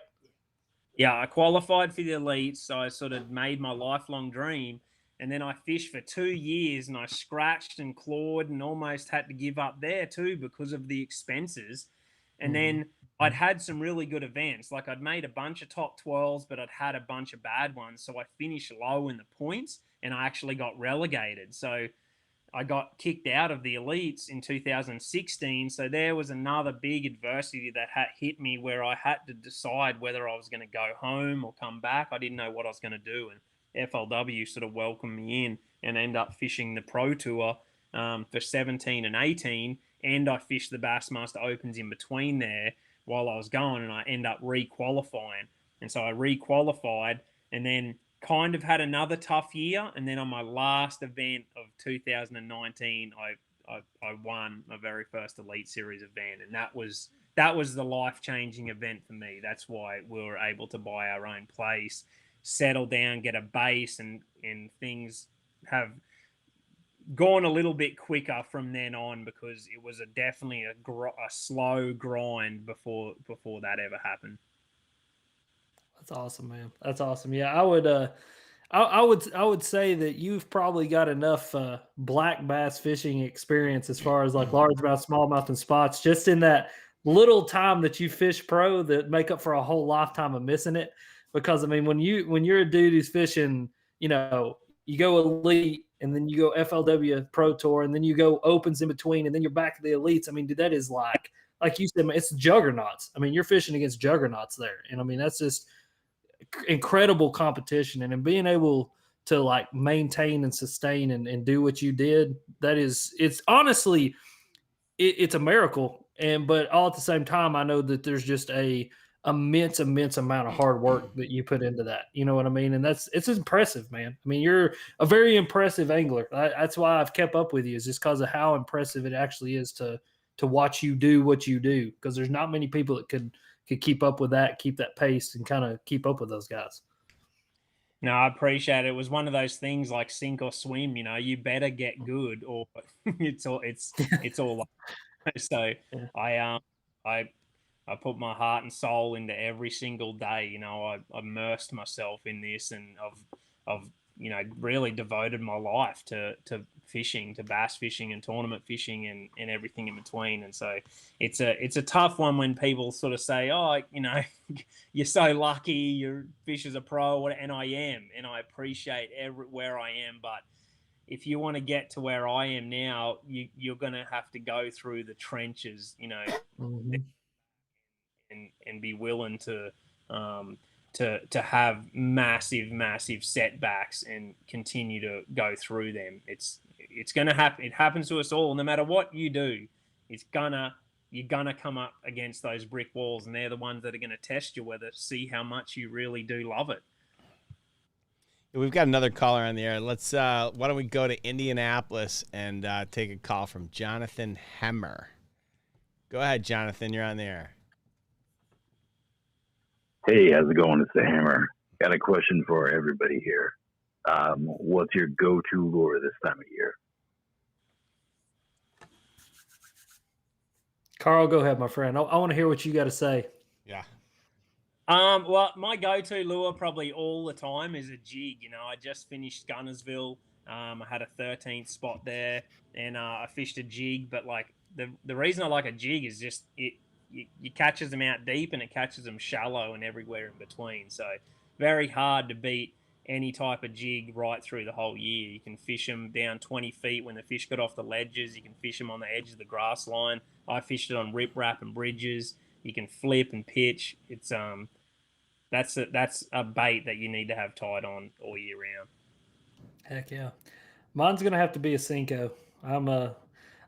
Yeah, I qualified for the elites. So I sort of made my lifelong dream. And then I fished for 2 years and I scratched and clawed and almost had to give up there too because of the expenses. And then I'd had some really good events. Like I'd made a bunch of top 12s, but I'd had a bunch of bad ones. So I finished low in the points and I actually got relegated. So I got kicked out of the elites in 2016. So there was another big adversity that had hit me where I had to decide whether I was going to go home or come back. I didn't know what I was going to do. And FLW sort of welcomed me in and end up fishing the Pro Tour for 17 and 18. And I fished the Bassmaster Opens in between there while I was going, and I end up re-qualifying. And so I re-qualified and then kind of had another tough year. And then on my last event of 2019, I won my very first Elite Series event. And that was the life-changing event for me. That's why we were able to buy our own place, settle down, get a base, and things have gone a little bit quicker from then on because it was definitely a slow grind before that ever happened. That's awesome, man. That's awesome. Yeah, I would say that you've probably got enough black bass fishing experience as far as like largemouth, smallmouth, and spots just in that little time that you fish pro that make up for a whole lifetime of missing it. Because I mean, when you're a dude who's fishing, you go elite and then you go FLW Pro Tour and then you go opens in between and then you're back to the elites. I mean, dude, that is like you said, man, it's juggernauts. I mean, you're fishing against juggernauts there, and I mean that's just incredible competition. And being able to like maintain and sustain and do what you did, it's honestly it's a miracle. But all at the same time, I know that there's just a immense amount of hard work that you put into that. You know what I mean? And it's impressive, man. I mean, you're a very impressive angler. That's why I've kept up with you, is just because of how impressive it actually is to watch you do what you do. Because there's not many people that could keep up with that, keep that pace, and kind of keep up with those guys. No, I appreciate it. It was one of those things like sink or swim. You better get good, or it's all. So yeah. I put my heart and soul into every single day. I immersed myself in this, and I've really devoted my life to fishing, to bass fishing and tournament fishing and everything in between. And so it's a tough one when people sort of say, oh, you're so lucky, your fish is a pro, and I am, and I appreciate where I am. But if you want to get to where I am now, you're going to have to go through the trenches, Mm-hmm. and be willing to have massive setbacks and continue to go through them. It's going to happen. It happens to us all. No matter what you do, you're gonna come up against those brick walls, and they're the ones that are going to test you, see how much you really do love it. We've got another caller on the air. Let's why don't we go to Indianapolis and take a call from Jonathan Hemmer. Go ahead, Jonathan. You're on the air. Hey, how's it going? It's the Hammer. Got a question for everybody here. What's your go-to lure this time of year? Carl, go ahead, my friend. I want to hear what you got to say. Yeah. Well, my go-to lure probably all the time is a jig. I just finished Gunnersville I had a 13th spot there, and I fished a jig. But like the reason I like a jig is just it catches them out deep and it catches them shallow and everywhere in between. So very hard to beat any type of jig right through the whole year. You can fish them down 20 feet when the fish got off the ledges. You can fish them on the edge of the grass line. I fished it on riprap and bridges. You can flip and pitch. It's that's a bait that you need to have tied on all year round. Heck yeah. Mine's gonna have to be a Cinco.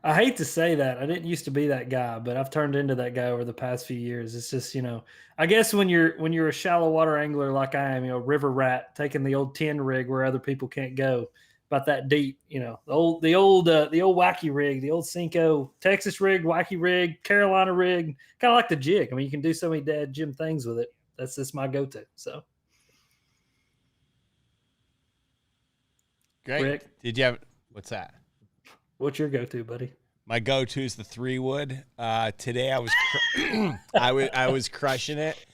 I hate to say that. I didn't used to be that guy, but I've turned into that guy over the past few years. It's just, I guess when you're a shallow water angler like I am, river rat, taking the old 10 rig where other people can't go, about that deep, the old wacky rig, the old Cinco, Texas rig, wacky rig, Carolina rig, kind of like the jig. I mean, you can do so many dad Jim things with it. That's just my go-to. So great. Rick, Did you have what's that? What's your go-to, buddy? My go-to is the 3-wood. Today I was I was crushing it.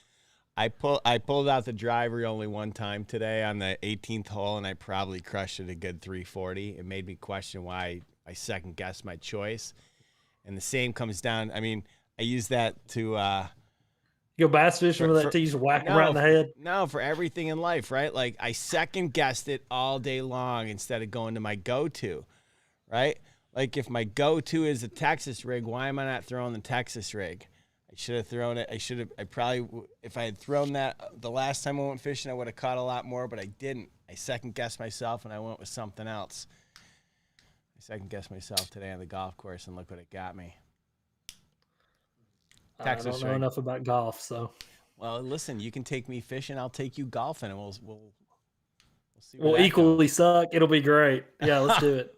I pulled out the driver only one time today on the 18th hole, and I probably crushed it a good 340. It made me question why I second guessed my choice. And the same comes down. I mean, I use that to go bass fishing with that tease, whack around the head. No, for everything in life, right? Like I second guessed it all day long instead of going to my go-to, right? Like if my go-to is a Texas rig, why am I not throwing the Texas rig? I should have thrown it. If I had thrown that the last time I went fishing, I would have caught a lot more, but I didn't. I second guessed myself and I went with something else. I second guessed myself today on the golf course and look what it got me. Texas I don't know rig. Enough about golf, so. Well, listen, you can take me fishing. I'll take you golfing, and we'll see. We'll equally suck. It'll be great. Yeah, let's do it.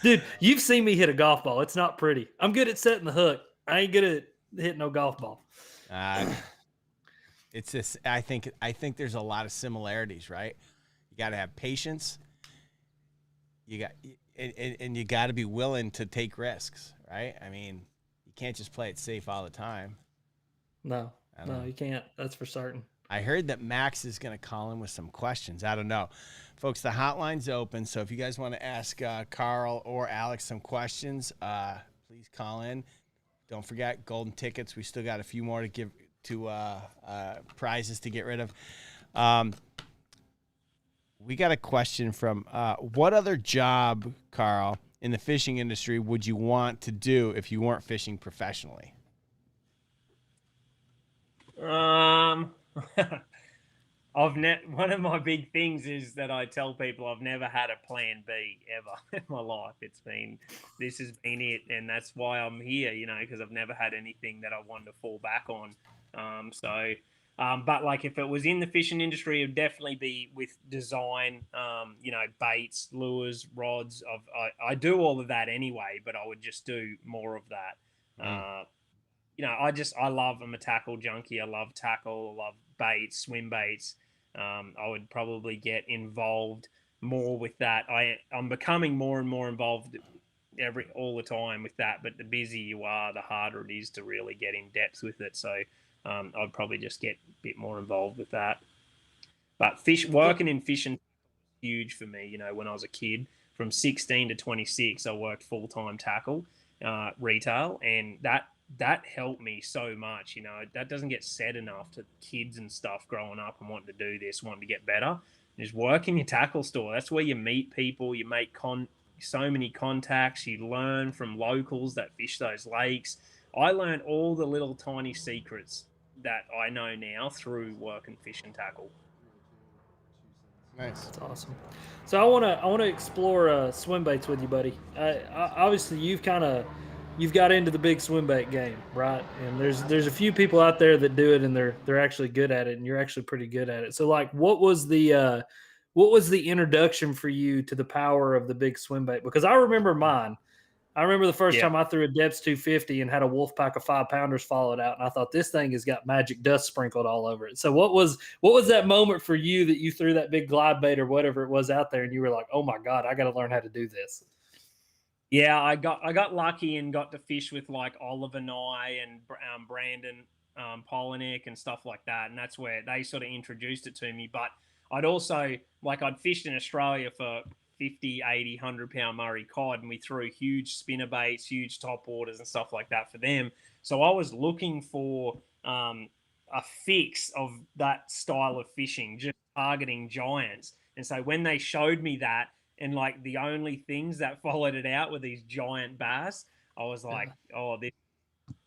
Dude, you've seen me hit a golf ball. It's not pretty. I'm good at setting the hook. I ain't good at hitting no golf ball. It's just I think there's a lot of similarities, right? You got to have patience. You got and you got to be willing to take risks, right? I mean, you can't just play it safe all the time. No, you can't. That's for certain. I heard that Max is going to call in with some questions. I don't know. Folks, the hotline's open, so if you guys want to ask Carl or Alex some questions, please call in. Don't forget, golden tickets. We still got a few more to give to prizes to get rid of. We got a question from what other job, Carl, in the fishing industry would you want to do if you weren't fishing professionally? One of my big things is that I tell people I've never had a plan B ever in my life. This has been it, and that's why I'm here, because I've never had anything that I wanted to fall back on. But like if it was in the fishing industry, it would definitely be with design, baits, lures, rods. I do all of that anyway, but I would just do more of that. I'm a tackle junkie. I love tackle. I love baits, swim baits. I would probably get involved more with that. I'm becoming more and more involved all the time with that. But the busier you are, the harder it is to really get in depth with it. So I'd probably just get a bit more involved with that. But working in fishing was huge for me. When I was a kid, from 16 to 26, I worked full-time tackle retail, and that helped me so much. That doesn't get said enough to kids and stuff growing up and wanting to do this, wanting to get better. Just work in your tackle store. That's where you meet people. You make so many contacts. You learn from locals that fish those lakes. I learned all the little tiny secrets that I know now through working fish and tackle. Nice. That's awesome. So I want to explore swim baits with you, buddy. Obviously, you've got into the big swim bait game, right? And there's a few people out there that do it, and they're actually good at it, and you're actually pretty good at it. So like, what was the introduction for you to the power of the big swim bait? Because I remember mine. I remember the first time I threw a Depths 250 and had a wolf pack of 5-pounders followed out, and I thought this thing has got magic dust sprinkled all over it. So what was that moment for you that you threw that big glide bait or whatever it was out there, and you were like, oh my God, I got to learn how to do this? Yeah, I got lucky and got to fish with like Oliver Nye and Brandon Polinick and stuff like that, and that's where they sort of introduced it to me. But I'd also, like, I'd fished in Australia for 50, 80, 100-pound Murray cod, and we threw huge spinner baits, huge top waters and stuff like that for them. So I was looking for a fix of that style of fishing, just targeting giants. And so when they showed me that, and like the only things that followed it out were these giant bass, I was like, oh,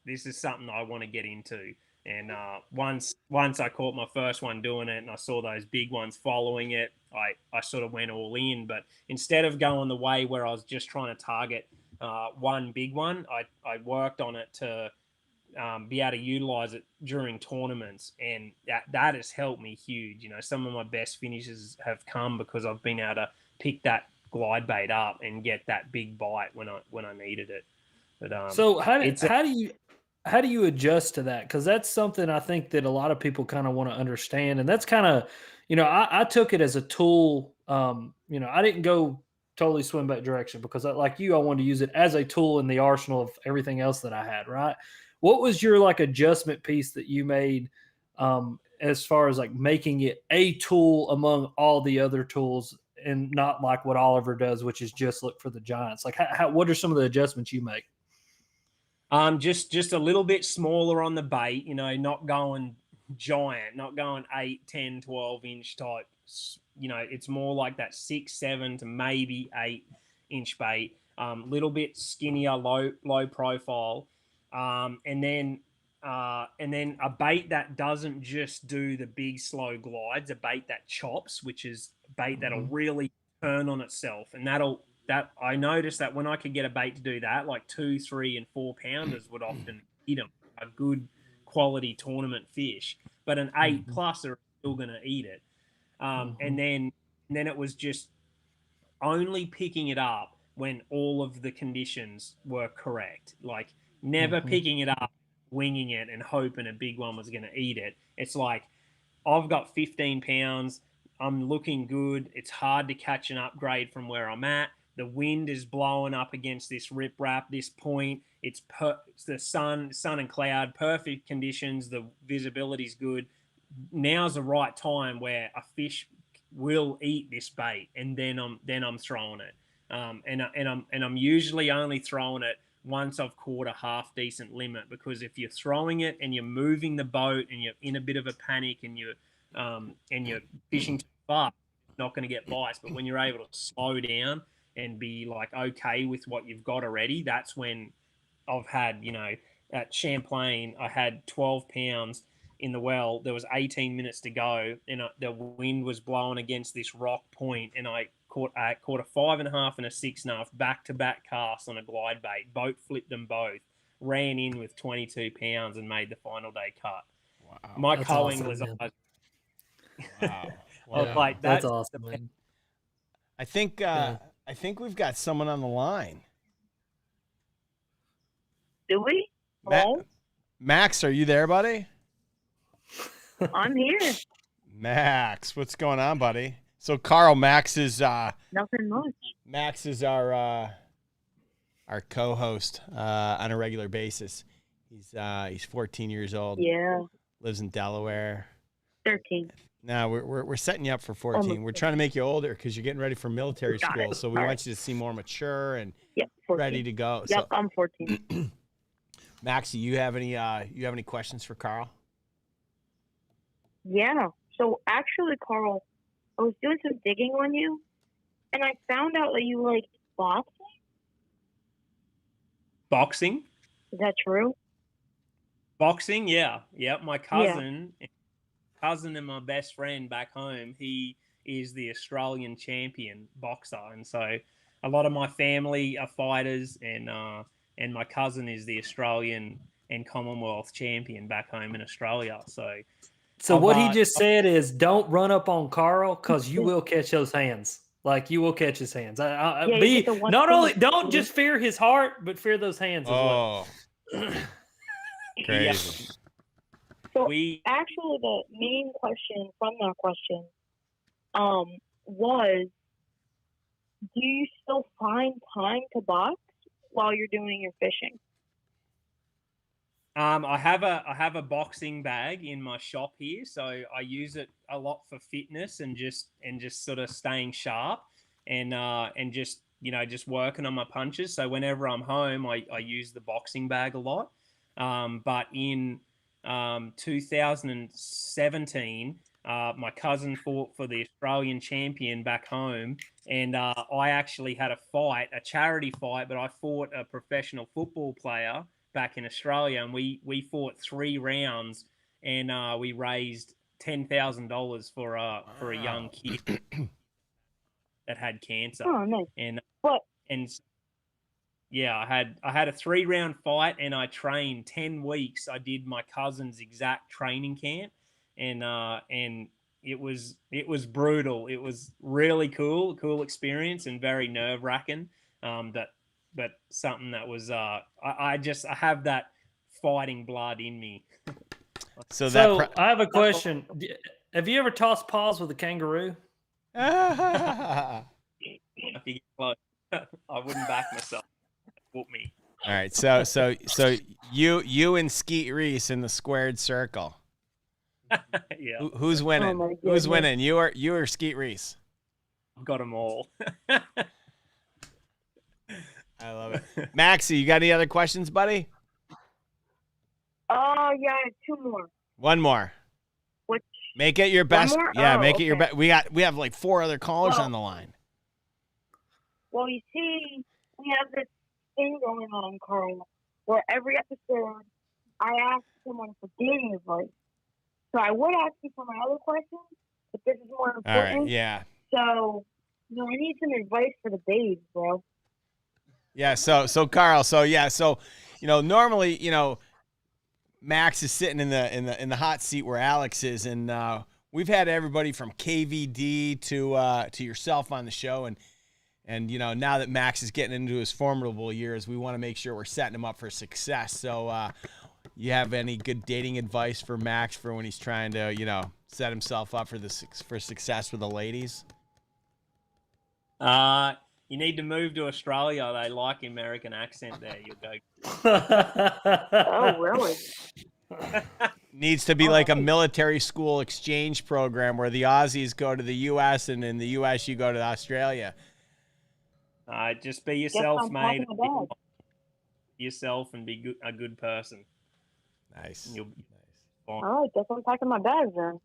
this is something I want to get into. And once I caught my first one doing it, and I saw those big ones following it, I sort of went all in. But instead of going the way where I was just trying to target one big one, I worked on it to be able to utilize it during tournaments, and that has helped me huge. You know, some of my best finishes have come because I've been able to pick that glide bait up and get that big bite when I needed it. But so how do you adjust to that? Because that's something I think that a lot of people kind of want to understand, and that's kind of, you know, I took it as a tool. You know, I didn't go totally swim back direction because, like you, I wanted to use it as a tool in the arsenal of everything else that I had. Right? What was your like adjustment piece that you made as far as like making it a tool among all the other tools, and not like what Oliver does, which is just look for the giants? Like, what are some of the adjustments you make? Just a little bit smaller on the bait, you know, not going giant, not going 8, 10, 12-inch type. You know, it's more like that 6, 7 to maybe 8-inch bait. Little bit skinnier, low profile, and then a bait that doesn't just do the big slow glides, a bait that chops, which is bait that'll really turn on itself, and that I noticed that when I could get a bait to do that, like 2, 3, and 4 pounders would often eat them. A good quality tournament fish, but an 8+ are still going to eat it. And then it was just only picking it up when all of the conditions were correct. Like never picking it up, winging it, and hoping a big one was going to eat it. It's like, I've got 15 pounds. I'm looking good. It's hard to catch an upgrade from where I'm at. The wind is blowing up against this riprap, this point. It's the sun and cloud, perfect conditions. The visibility's good. Now's the right time where a fish will eat this bait, and then I'm throwing it. And I'm usually only throwing it once I've caught a half decent limit, because if you're throwing it and you're moving the boat and you're in a bit of a panic and you're fishing too far, you're not going to get bites. But when you're able to slow down and be like okay with what you've got already, that's when I've had, you know, at Champlain, I had 12 pounds in the well. There was 18 minutes to go, and the wind was blowing against this rock point, and I caught a 5.5 and a 6.5 back-to-back casts on a glide bait. Boat flipped them both, ran in with 22 pounds, and made the final day cut. Wow, my culling was. Wow, like, that's awesome. Man. I think we've got someone on the line. Do we? Hello? Max, are you there, buddy? I'm here. Max, what's going on, buddy? So Carl, Max is nothing much. Max is our co-host on a regular basis. He's 14 years old. Yeah. Lives in Delaware. 13. No, we're setting you up for 14. We're trying to make you older because you're getting ready for military school. So we want you to seem more mature and ready to go. Yep, so, I'm 14. Max, do you have any questions for Carl? Yeah. So actually, Carl, I was doing some digging on you, and I found out that you like boxing. Boxing? Is that true? Boxing, yeah. Yep. My cousin and my best friend back home, he is the Australian champion boxer, and so a lot of my family are fighters, and my cousin is the Australian and Commonwealth champion back home in Australia. So what he just said is, don't run up on Carl, because you will catch those hands. Like, you will catch his hands. Not only don't just fear his heart, but fear those hands as well. Crazy. So actually, the main question from that question was, do you still find time to box while you're doing your fishing? I have a boxing bag in my shop here, so I use it a lot for fitness and just sort of staying sharp and just just working on my punches. So whenever I'm home, I use the boxing bag a lot. But in 2017, my cousin fought for the Australian champion back home, and I actually had a fight, a charity fight, but I fought a professional football player back in Australia, and we fought 3 rounds, and we raised $10,000 for a young kid that had cancer. Oh, nice. And What? and yeah, I had a 3-round fight, and I trained 10 weeks. I did my cousin's exact training camp, and it was brutal. It was really cool experience and very nerve wracking. But something that was I have that fighting blood in me. So I have a question. Have you ever tossed paws with a kangaroo? If you get close, I wouldn't back myself. Whoop me. All right, so you and Skeet Reese in the squared circle. Yeah. Who's winning? Oh, who's winning? You or Skeet Reese? I've got them all. I love it. Maxie, you got any other questions, buddy? Oh, yeah, 2 more. One more. Which? Make it your best. More? Yeah, Oh, make it your okay. best. We have like 4 other callers on the line. Well, you see, we have this thing going on, Carl, where every episode I ask someone for dating advice. So I would ask you for my other questions, but this is more important. All right, yeah. So, I need some advice for the babes, bro. Yeah, so Carl, normally, Max is sitting in the hot seat where Alex is, and we've had everybody from KVD to yourself on the show, and now that Max is getting into his formidable years, we want to make sure we're setting him up for success. So, you have any good dating advice for Max for when he's trying to set himself up for success with the ladies? You need to move to Australia. They like American accent there. You'll go. Oh, really? Needs to be like a military school exchange program where the Aussies go to the U.S. and in the U.S. you go to Australia. Just be yourself, mate. Be yourself and be a good person. Nice. You'll be All right, guess I'm packing my bags then.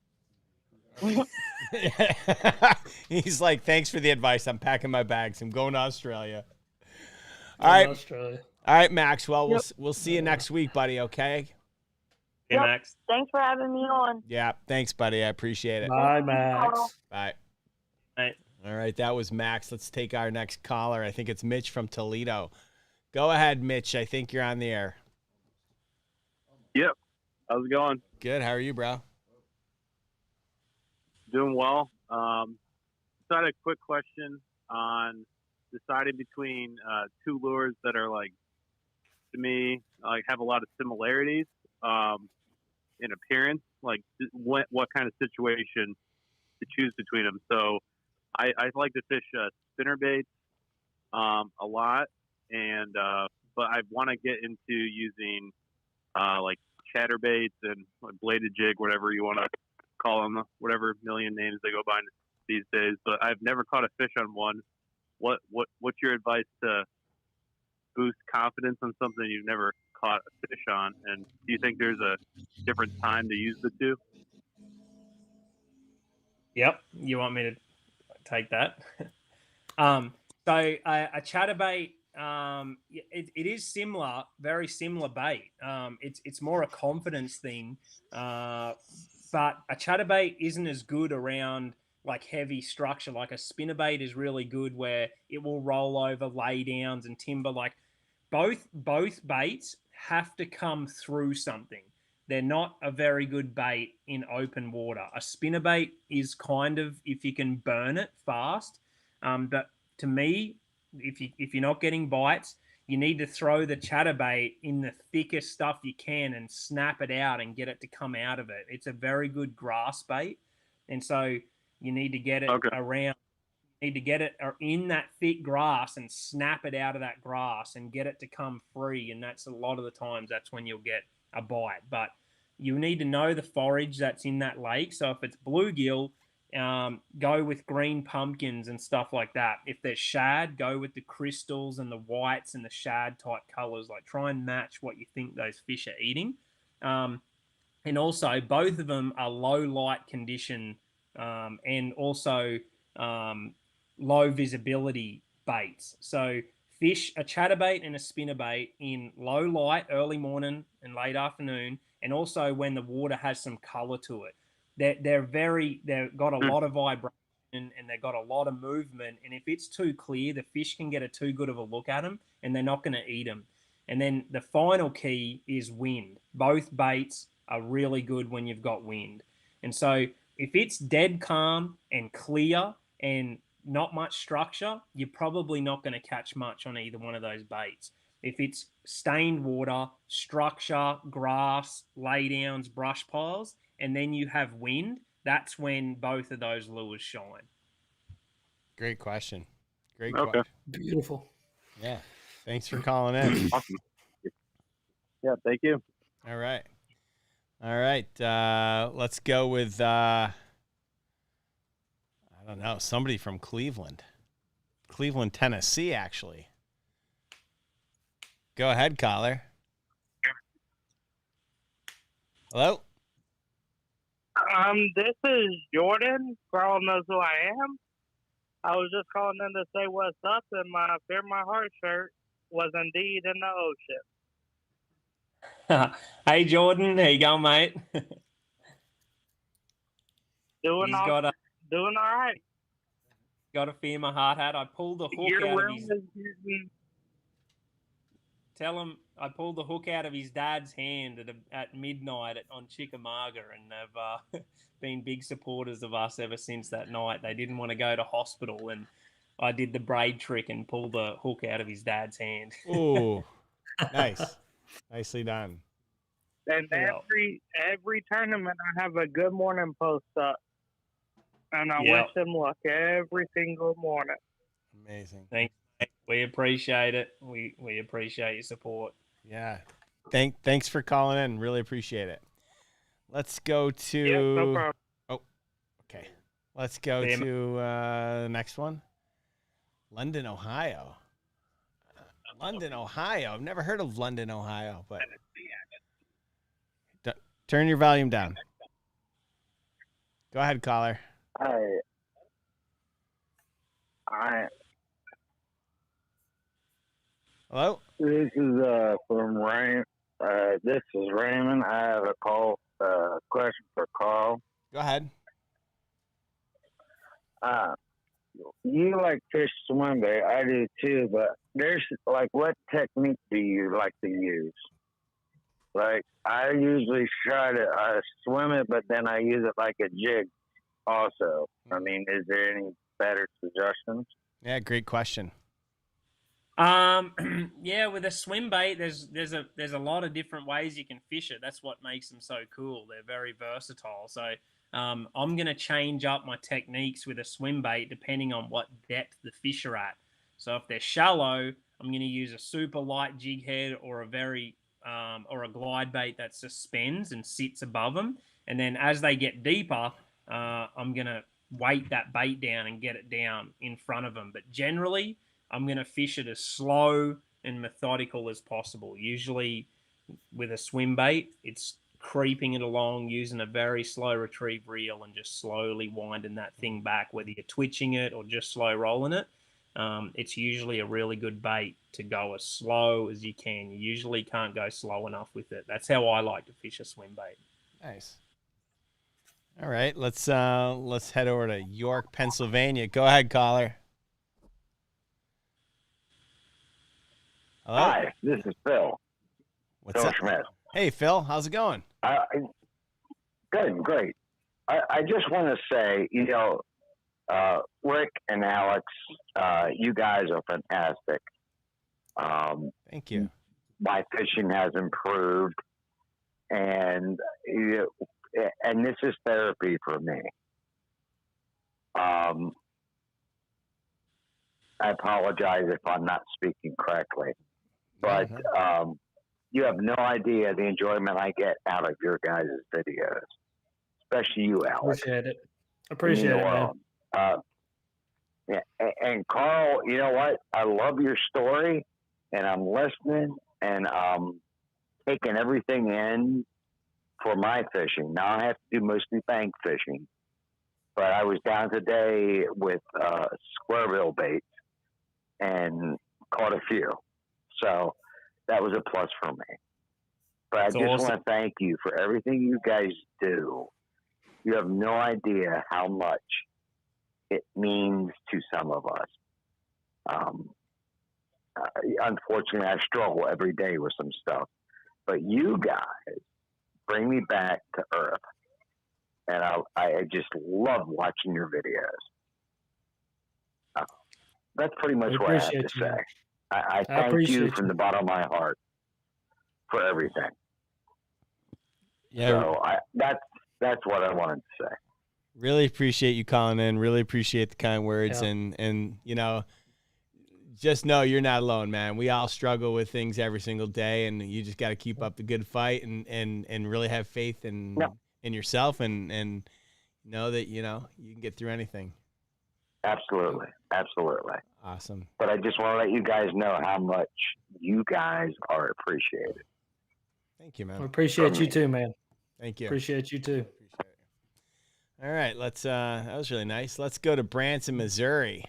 He's like, thanks for the advice. I'm packing my bags. I'm going to Australia. All right. Australia. All right, Max. Well, we'll see you next week, buddy. Okay. Hey, Max. Thanks for having me on. Yeah. Thanks, buddy. I appreciate it. Bye, Max. Bye. Hey. All right. That was Max. Let's take our next caller. I think it's Mitch from Toledo. Go ahead, Mitch. I think you're on the air. Yep. How's it going? Good. How are you, bro? Doing well. So I had a quick question on deciding between 2 lures that are to me, have a lot of similarities in appearance. What kind of situation to choose between them. So I like to fish spinner baits a lot, and but I want to get into using chatterbaits and bladed jig, whatever you want to call them, whatever million names they go by these days. But I've never caught a fish on one. What's your advice to boost confidence on something you've never caught a fish on? And do you think there's a different time to use the 2? Yep. You want me to take that? So a chatterbait, it is similar, very similar bait. It's more a confidence thing, but a chatterbait isn't as good around heavy structure. Like a spinnerbait is really good where it will roll over lay downs and timber. Both baits have to come through something. They're not a very good bait in open water. A spinnerbait is kind of if you can burn it fast. But to me, if you're not getting bites, you need to throw the chatterbait in the thickest stuff you can and snap it out and get it to come out of it. It's a very good grass bait, and so you need to get it around. You need to get it in that thick grass and snap it out of that grass and get it to come free. And that's a lot of the times that's when you'll get a bite. But you need to know the forage that's in that lake. So if it's bluegill, go with green pumpkins and stuff like that. If there's shad, go with the crystals and the whites and the shad type colors. Like, try and match what you think those fish are eating. And also, both of them are low light condition and also low visibility baits. So fish a chatterbait and a spinnerbait in low light, early morning and late afternoon, and also when the water has some color to it. They've got a lot of vibration and they've got a lot of movement. And if it's too clear, the fish can get a too good of a look at them and they're not going to eat them. And then the final key is wind. Both baits are really good when you've got wind. And so if it's dead calm and clear and not much structure, you're probably not going to catch much on either one of those baits. If it's stained water, structure, grass, laydowns, brush piles, and then you have wind, that's when both of those lures shine. Great question. Great Okay. question. Beautiful. Yeah. Thanks for calling in. Awesome. Yeah, thank you. All right. All right. Let's go with, I don't know, somebody from Cleveland, Tennessee, actually. Go ahead, caller. Hello? This is Jordan. Carl knows who I am. I was just calling in to say what's up, and my Fear My Heart shirt was indeed in the ocean. Hey, Jordan. How you going, mate? Doing all right. Got a Fear My Heart hat. I pulled the hook Your out of room his... is getting... Tell him I pulled the hook out of his dad's hand at midnight on Chickamauga, and they've been big supporters of us ever since that night. They didn't want to go to hospital, and I did the braid trick and pulled the hook out of his dad's hand. Ooh, nice. Nicely done. And every tournament, I have a good morning post up, and I wish them luck every single morning. Amazing. Thanks. We appreciate it. We appreciate your support. Yeah. Thanks for calling in. Really appreciate it. Let's go to... Yeah, no problem. Oh, okay. Let's go to the next one. London, Ohio. London, Ohio. I've never heard of London, Ohio, but... Turn your volume down. Go ahead, caller. Hello? This is from Raymond. This is Raymond. I have a question for Carl. Go ahead. You like fish swim bait. I do too, but there's what technique do you like to use? Like, I usually try to swim it, but then I use it like a jig also. I mean, is there any better suggestions? Yeah, great question. Yeah, with a swim bait, there's a lot of different ways you can fish it. That's what makes them so cool. They're very versatile. So I'm going to change up my techniques with a swim bait depending on what depth the fish are at. So if they're shallow, I'm going to use a super light jig head or a glide bait that suspends and sits above them. And then as they get deeper, I'm going to weight that bait down and get it down in front of them. But generally, I'm going to fish it as slow and methodical as possible. Usually with a swim bait, it's creeping it along using a very slow retrieve reel and just slowly winding that thing back, whether you're twitching it or just slow rolling it. It's usually a really good bait to go as slow as you can. You usually can't go slow enough with it. That's how I like to fish a swim bait. Nice. All right, let's head over to York, Pennsylvania. Go ahead, caller. Hello? Hi, this is Phil. What's Phil up? Schmidt. Hey, Phil. How's it going? Good, great. I just want to say, Rick and Alex, you guys are fantastic. Thank you. My fishing has improved, and this is therapy for me. I apologize if I'm not speaking correctly, but you have no idea the enjoyment I get out of your guys' videos, especially you, Alex. Appreciate it. Appreciate it, man. Yeah, and Carl, you know what? I love your story, and I'm listening, and taking everything in for my fishing. Now I have to do mostly bank fishing, but I was down today with square bill baits and caught a few. So that was a plus for me. But I just want to thank you for everything you guys do. You have no idea how much it means to some of us. Unfortunately, I struggle every day with some stuff. But you guys bring me back to earth. And I just love watching your videos. That's pretty much what I have to say. I thank you from the bottom of my heart for everything. Yeah. So that's what I wanted to say. Really appreciate you calling in. Really appreciate the kind words. Yeah. And you know, just know you're not alone, man. We all struggle with things every single day, and you just got to keep up the good fight and really have faith in yourself and know that, you know, you can get through anything. Absolutely. Absolutely. Awesome. But I just want to let you guys know how much you guys are appreciated. Thank you, man. We appreciate you too, man. Thank you. Appreciate you too. Appreciate it. All right, let's that was really nice. Let's go to Branson, Missouri.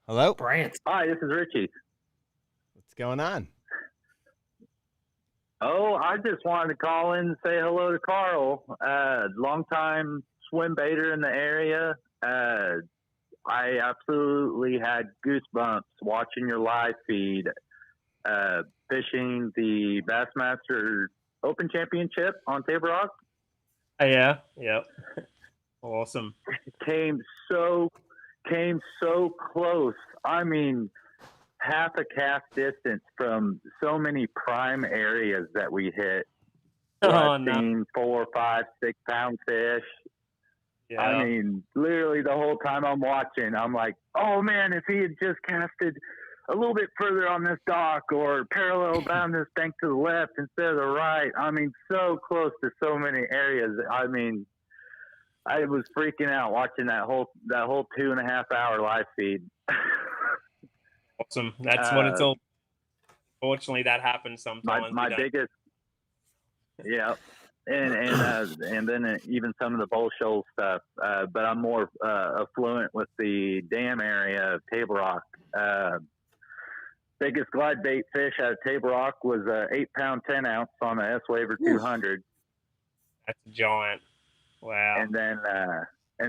Hello? Branson. Hi, this is Richie. What's going on? Oh, I just wanted to call in and say hello to Carl. Longtime swim baiter in the area. I absolutely had goosebumps watching your live feed, fishing the Bassmaster Open Championship on Table Rock. Yeah. Yep. Awesome. Came so close. I mean, half a cast distance from so many prime areas that we hit. I've seen 4, 5, 6 pound fish. Yeah. I mean, literally the whole time I'm watching, I'm like, oh man, if he had just casted a little bit further on this dock or parallel down this bank to the left instead of the right. I mean, so close to so many areas. I mean, I was freaking out watching that whole 2.5 hour live feed. Awesome. That's what it's all. Fortunately, that happens sometimes. My biggest, yeah, and then even some of the bull shoal stuff. But I'm more affluent with the dam area of Table Rock. Biggest glide bait fish out of Table Rock was 8 pound 10 ounce on the S Waver 200. That's a giant. Wow. And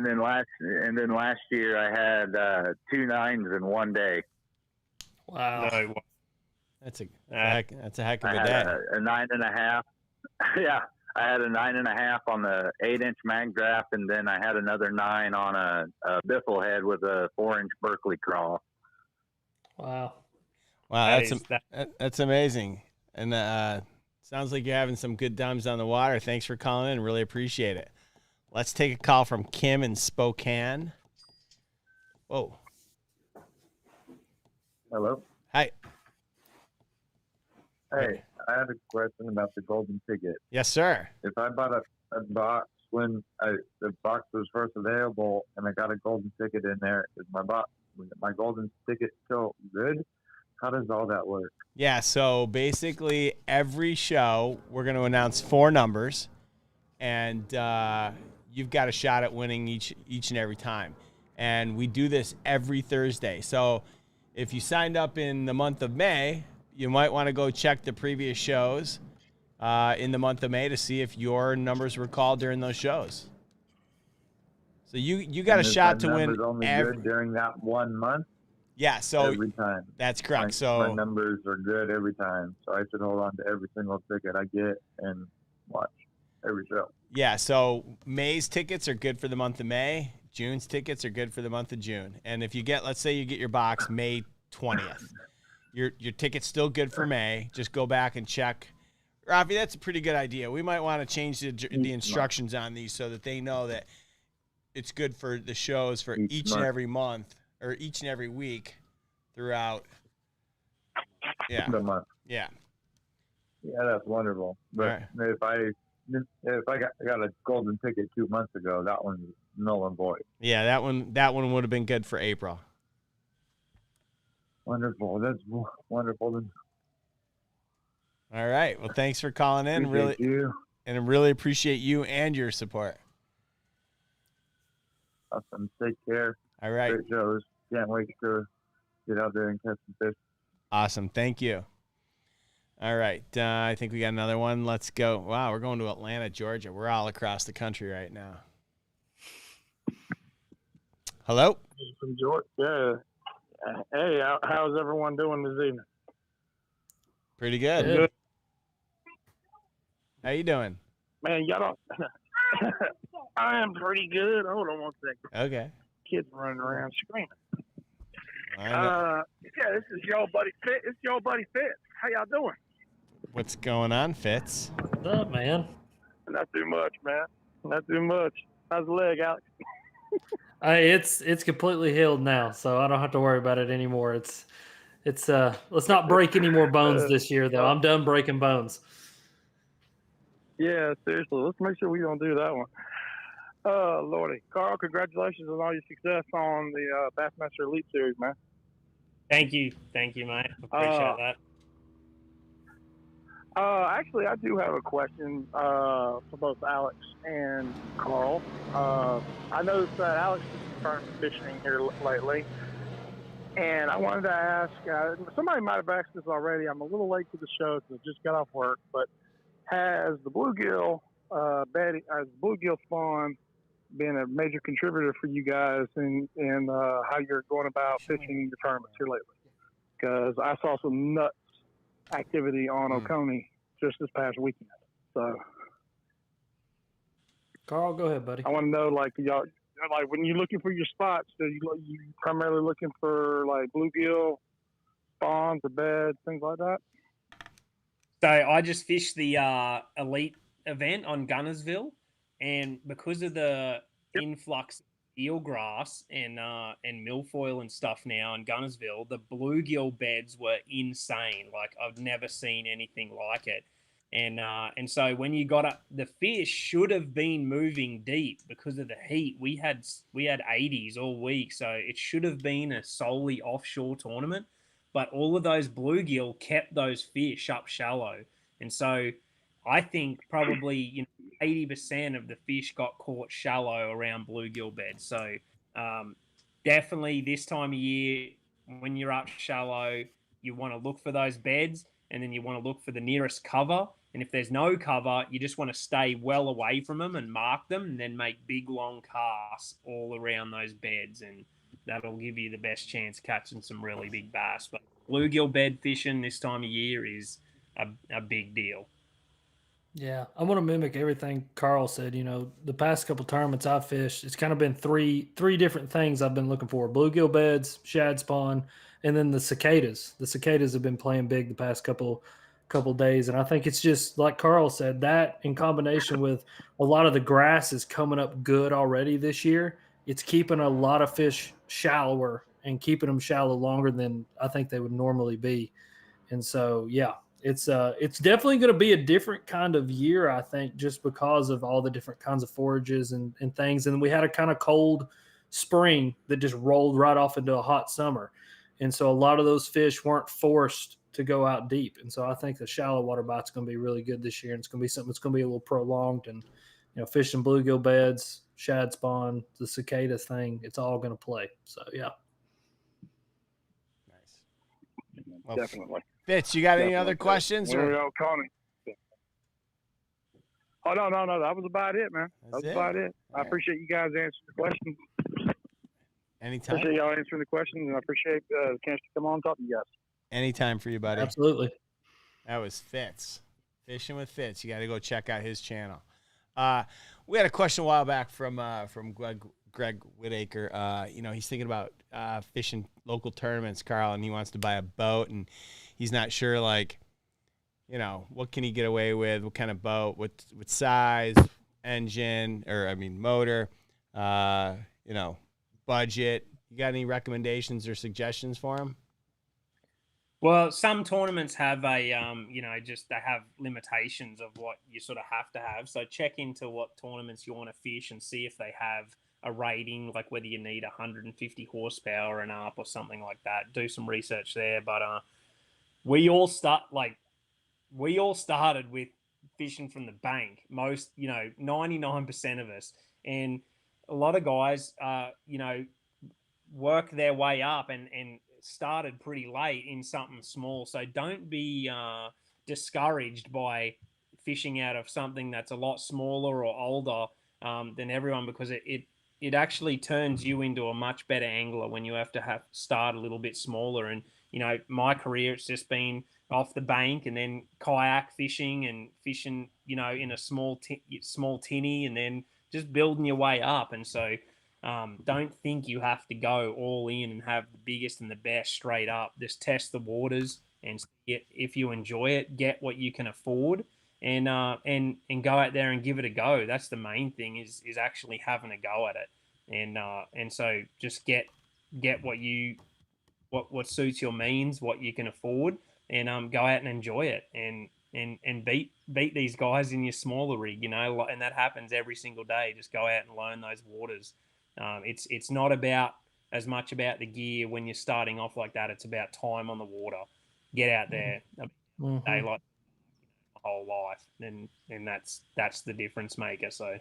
then last year I had 2 9s in one day. Wow. No. That's a heck of a day. A 9.5. Yeah. I had a 9.5 on the 8-inch mag draft, and then I had another 9 on a biffle head with a 4-inch Berkeley crawl. Wow. Wow, that's amazing. And sounds like you're having some good times on the water. Thanks for calling in. Really appreciate it. Let's take a call from Kim in Spokane. Whoa. Hello. Hi. Hey, I had a question about the golden ticket. Yes, sir. If I bought a box when the box was first available and I got a golden ticket in there, is my golden ticket still good? How does all that work? Yeah, so basically every show we're going to announce 4 numbers, and you've got a shot at winning each and every time. And we do this every Thursday. So if you signed up in the month of May, you might want to go check the previous shows in the month of May to see if your numbers were called during those shows. So you got a shot to win only good during that 1 month? Yeah, so every time. That's correct. My numbers are good every time. So I should hold on to every single ticket I get and watch every show. Yeah, so May's tickets are good for the month of May. June's tickets are good for the month of June. And if you get, let's say you get your box May 20th, your ticket's still good for May. Just go back and check. Rafi, that's a pretty good idea. We might want to change the instructions on these so that they know that it's good for the shows for each and every month or each and every week throughout Yeah. the month. Yeah. Yeah, that's wonderful. But Right. if I got a golden ticket 2 months ago, that one's null and void. Yeah, that one would have been good for April. Wonderful. That's wonderful. All right. Well, thanks for calling in. Appreciate you. And I really appreciate you and your support. Awesome. Take care. All right. Great shows. Can't wait to get out there and catch some fish. Awesome. Thank you. All right. I think we got another one. Let's go. Wow, we're going to Atlanta, Georgia. We're all across the country right now. Hello? From Georgia. Yeah. Hey, how's everyone doing this evening? Pretty good. Good. How you doing? Man, y'all don't. I am pretty good. Hold on one second. Okay. Kids running around screaming. I Yeah, this is your buddy Fitz. It's your buddy Fitz. How y'all doing? What's going on, Fitz? What's up, man? Not too much, man. Not too much. How's the leg, Alex? It's completely healed now, so I don't have to worry about it anymore. It's let's not break any more bones this year, though. I'm done breaking bones. Yeah, seriously. Let's make sure we don't do that one. Lordy. Carl, congratulations on all your success on the Bassmaster Elite Series, man. Thank you, mate. Appreciate that. Actually, I do have a question for both Alex and Carl. I noticed that Alex has been fishing here lately, and I wanted to ask, somebody might have asked this already. I'm a little late to the show because I just got off work, but has the bluegill bluegill spawn been a major contributor for you guys in how you're going about fishing your tournaments here lately? Because I saw some nuts activity on Oconee just this past weekend. So, Carl, go ahead, buddy. I want to know, like, y'all, like when you're looking for your spots, are you primarily looking for like bluegill spawns or beds, things like that? So I just fished the Elite event on Gunnersville, and because of the influx of eelgrass and milfoil and stuff now in Gunnersville, the bluegill beds were insane. Like, I've never seen anything like it. And so when you got up, the fish should have been moving deep because of the heat. We had 80s all week, so it should have been a solely offshore tournament. But all of those bluegill kept those fish up shallow. And so I think probably 80% of the fish got caught shallow around bluegill beds. So definitely this time of year, when you're up shallow, you want to look for those beds, and then you want to look for the nearest cover. And if there's no cover, you just want to stay well away from them and mark them, and then make big, long casts all around those beds. And that'll give you the best chance of catching some really big bass. But bluegill bed fishing this time of year is a big deal. Yeah, I want to mimic everything Carl said. The past couple tournaments I've fished, it's kind of been three different things I've been looking for: bluegill beds, shad spawn, and then the cicadas. The cicadas have been playing big the past couple days, and I think it's just like Carl said, that in combination with a lot of the grass is coming up good already this year. It's keeping a lot of fish shallower and keeping them shallow longer than I think they would normally be. And so, yeah, it's definitely going to be a different kind of year, I think, just because of all the different kinds of forages and things. And we had a kind of cold spring that just rolled right off into a hot summer. And so a lot of those fish weren't forced to go out deep. And so I think the shallow water bite's going to be really good this year. And it's going to be something that's going to be a little prolonged. And, fishing bluegill beds, shad spawn, the cicada thing, it's all going to play. So, yeah. Nice. Well, Definitely. Fitz, you got any other questions? Oh, no. That was about it, man. That was about it. I appreciate you guys answering the questions. Anytime. Appreciate y'all answering the questions, and I appreciate the chance to come on and talk to you guys. Anytime for you, buddy. Absolutely. That was Fitz. Fishing with Fitz. You got to go check out his channel. We had a question a while back from Greg Whitaker. He's thinking about fishing local tournaments, Carl, and he wants to buy a boat, and he's not sure, what can he get away with, what kind of boat, what size, engine, motor, budget. You got any recommendations or suggestions for him? Well, some tournaments have a, just they have limitations of what you sort of have to have. So check into what tournaments you want to fish and see if they have a rating, like whether you need 150 horsepower and up or something like that. Do some research there. But we all started with fishing from the bank. Most, 99% of us, and a lot of guys, work their way up and started pretty late in something small. So don't be discouraged by fishing out of something that's a lot smaller or older than everyone, because it actually turns you into a much better angler when you have to start a little bit smaller. And my career, it's just been off the bank and then kayak fishing and fishing in a small tinny, and then just building your way up. And so don't think you have to go all in and have the biggest and the best straight up. Just test the waters and see if you enjoy it, get what you can afford, and go out there and give it a go. That's the main thing, is actually having a go at it. And so just get what suits your means, what you can afford, and go out and enjoy it, and beat these guys in your smaller rig, and that happens every single day. Just go out and learn those waters. It's not about as much about the gear when you're starting off like that. It's about time on the water. Get out there, daylight, whole life, and that's the difference maker. So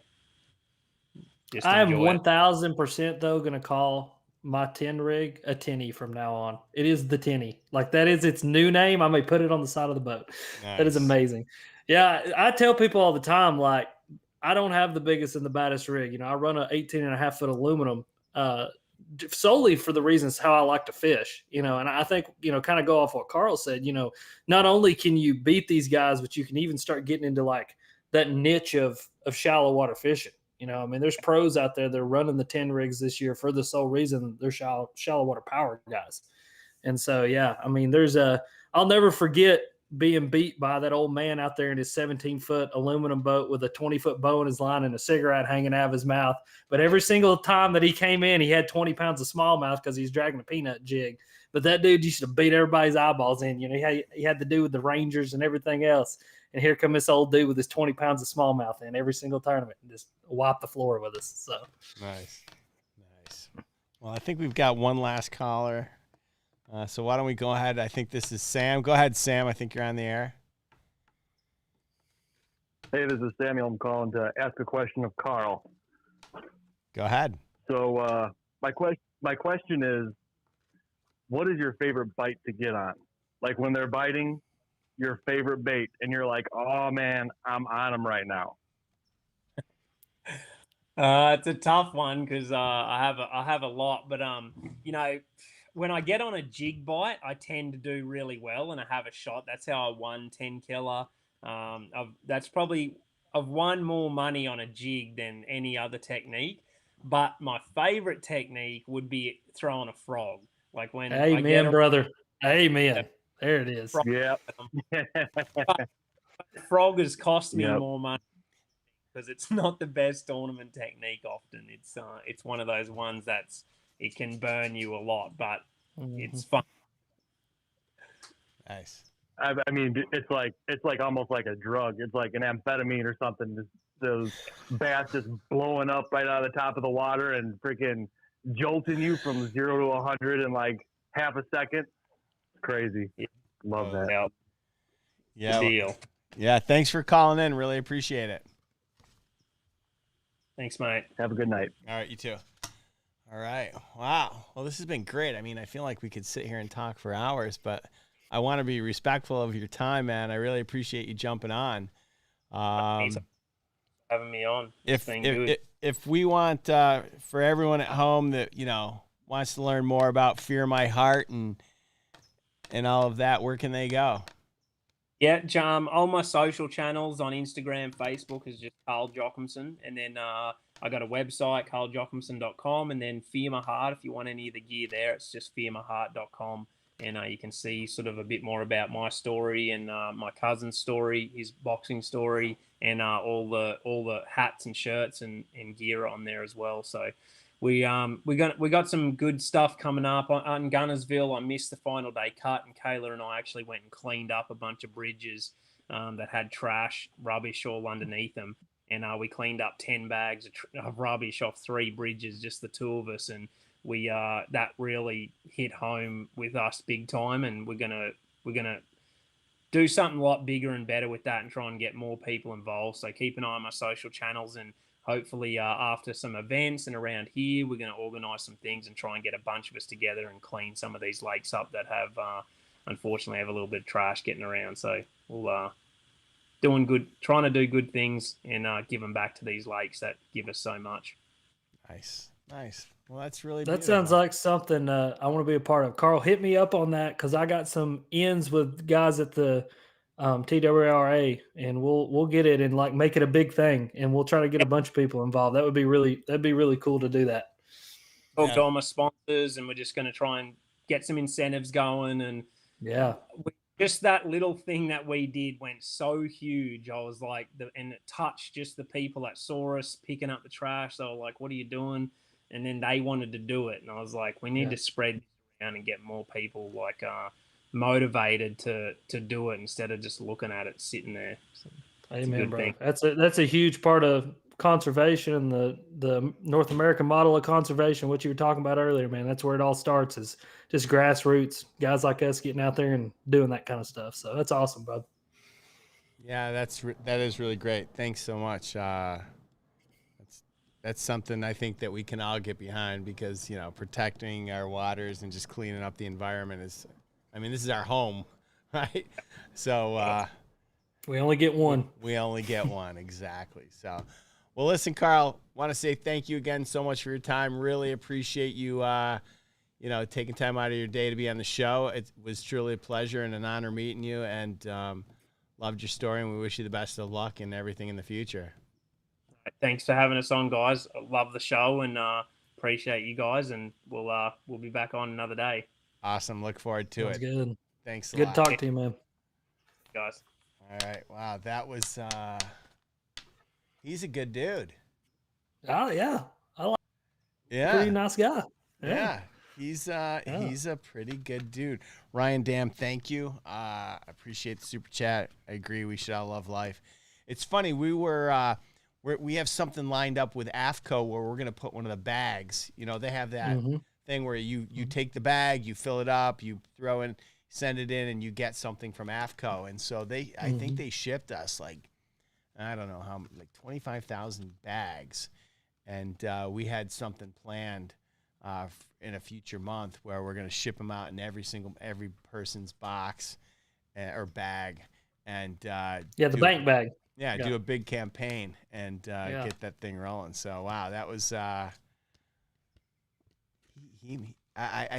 just I am 1000% though going to call my 10 rig a tinny from now on. It is the tinny. Like, that is its new name. I may put it on the side of the boat. Nice. That is amazing. Yeah, I tell people all the time, like, I don't have the biggest and the baddest rig. I run an 18.5-foot aluminum solely for the reasons how I like to fish, and I think, kind of go off what Carl said, not only can you beat these guys, but you can even start getting into like that niche of shallow water fishing. There's pros out there that are running the 10 rigs this year for the sole reason they're shallow water power guys. And so, yeah, I'll never forget being beat by that old man out there in his 17-foot aluminum boat with a 20-foot bow in his line and a cigarette hanging out of his mouth. But every single time that he came in, he had 20 pounds of smallmouth because he's dragging a peanut jig. But that dude used to beat everybody's eyeballs in. He had to do with the Rangers and everything else. And here come this old dude with his 20 pounds of smallmouth in every single tournament and just wipe the floor with us. So nice. Well, I think we've got one last caller. So why don't we go ahead? I think this is Sam. Go ahead, Sam. I think you're on the air. Hey, this is Samuel. I'm calling to ask a question of Carl. Go ahead. So my question is, what is your favorite bite to get on? Like when they're biting, your favorite bait, and you're like, oh man, I'm on them right now. It's a tough one because I have a lot, but when I get on a jig bite, I tend to do really well and I have a shot. That's how I won 10 killer. That's probably, I've won more money on a jig than any other technique. But my favorite technique would be throwing a frog. Like when Amen, brother. Amen. There it is. Yeah. Frog has cost me more money because it's not the best tournament technique often. It's one of those ones it can burn you a lot, but it's fun. Nice. I mean, it's like almost like a drug. It's like an amphetamine or something. Just those bass just blowing up right out of the top of the water and freaking jolting you from 0 to 100 in like half a second. It's crazy. Love that. Yeah. Deal. Yeah. Thanks for calling in. Really appreciate it. Thanks, mate. Have a good night. All right. You too. All right. Wow. Well, this has been great. I mean, I feel like we could sit here and talk for hours, but I want to be respectful of your time, man. I really appreciate you jumping on. Having me on. If we want, for everyone at home that, wants to learn more about Fear My Heart and all of that, where can they go? Yeah, all my social channels on Instagram, Facebook is just Carl Jocumsen. And then I got a website, carljocumsen.com. And then Fear My Heart, if you want any of the gear there, it's just fearmyheart.com. And you can see sort of a bit more about my story and my cousin's story, his boxing story, and all the hats and shirts and gear on there as well. So we got some good stuff coming up on Gunnersville. I missed the final day cut, and Kayla and I actually went and cleaned up a bunch of bridges that had trash, rubbish all underneath them. And we cleaned up 10 bags of rubbish off 3 bridges, just the 2 of us. And we that really hit home with us big time. And we're gonna do something a lot bigger and better with that, and try and get more people involved. So keep an eye on my social channels, and hopefully after some events and around here, we're going to organise some things and try and get a bunch of us together and clean some of these lakes up that have unfortunately have a little bit of trash getting around. So we'll trying to do good things and give them back to these lakes that give us so much. Nice. Well, that's really that beautiful. sounds like something I want to be a part of. Carl, hit me up on that, because I got some ends with guys at the TWRA, and we'll get it and like make it a big thing, and we'll try to get a bunch of people involved. That'd be really cool to do that. Talk to all my sponsors, and we're just going to try and get some incentives going. And just that little thing that we did went so huge. I was like, and it touched just the people that saw us picking up the trash. They were like, "What are you doing?" And then they wanted to do it, and I was like, "We need to spread this around and get more people like motivated to do it instead of just looking at it sitting there." So, amen, bro. That's a huge part of conservation, and the North American model of conservation, what you were talking about earlier, man. That's where it all starts, is just grassroots guys like us getting out there and doing that kind of stuff. So that's awesome, bud. Yeah, that is really great. Thanks so much. That's something I think that we can all get behind, because protecting our waters and just cleaning up the environment is, this is our home, right? So we only get one. We only get one, exactly. So, well, listen, Carl, want to say thank you again so much for your time. Really appreciate you, taking time out of your day to be on the show. It was truly a pleasure and an honor meeting you, and loved your story, and we wish you the best of luck and everything in the future. Thanks for having us on, guys. I love the show, and appreciate you guys, and we'll be back on another day. Awesome. Look forward to it. Good. Thanks a lot. Good talk to you, man. Guys. All right. Wow. That was, he's a good dude. Oh, yeah. Pretty nice guy. Yeah. He's a pretty good dude. Ryan Dam, thank you. Appreciate the super chat. I agree. We should all love life. It's funny. We have something lined up with AFCO where we're going to put one of the bags. They have that thing where you take the bag, you fill it up, you throw in, send it in, and you get something from AFCO. And so I think they shipped us I don't know how, 25,000 bags. And we had something planned in a future month where we're going to ship them out in every person's box or bag. And the bank bag. Yeah, do a big campaign and get that thing rolling. So, wow, that was I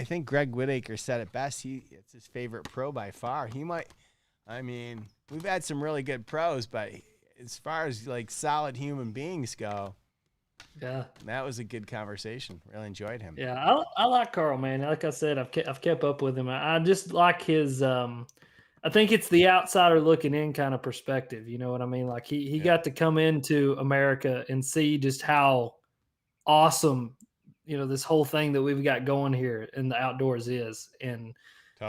think Greg Whitaker said it best. It's his favorite pro by far. He might, we've had some really good pros, but as far as solid human beings go, that was a good conversation. Really enjoyed him. Yeah, I like Carl, man. Like I said, I've kept up with him. I just like his I think it's the outsider looking in kind of perspective. You know what I mean? Like he got to come into America and see just how awesome, this whole thing that we've got going here in the outdoors is. And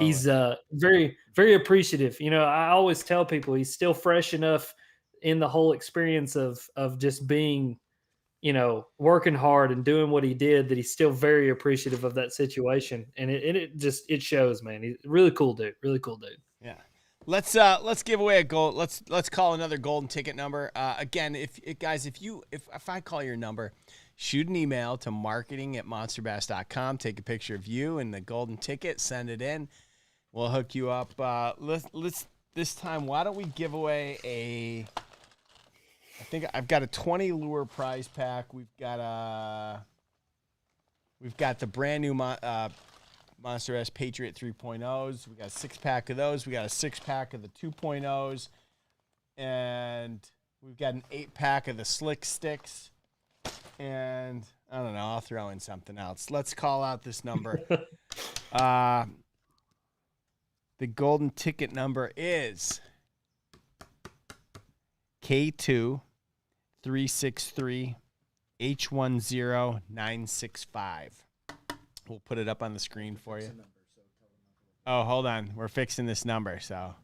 he's very, very appreciative. I always tell people he's still fresh enough in the whole experience of just being, working hard and doing what he did, that he's still very appreciative of that situation. And it shows, man. He's a really cool dude. Really cool dude. Yeah. Let's give away a gold. Let's call another golden ticket number. Again, if I call your number, shoot an email to marketing@monsterbass.com. Take a picture of you and the golden ticket, send it in. We'll hook you up. Let's this time, why don't we give away I think I've got a 20 lure prize pack. We've got the brand new Monster S Patriot 3.0s. We got a 6-pack of those. We got a 6-pack of the 2.0s. And we've got an 8-pack of the Slick Sticks. And I don't know, I'll throw in something else. Let's call out this number. The golden ticket number is K2 363 H10965. We'll put it up on the screen for you. Oh, hold on. We're fixing this number, so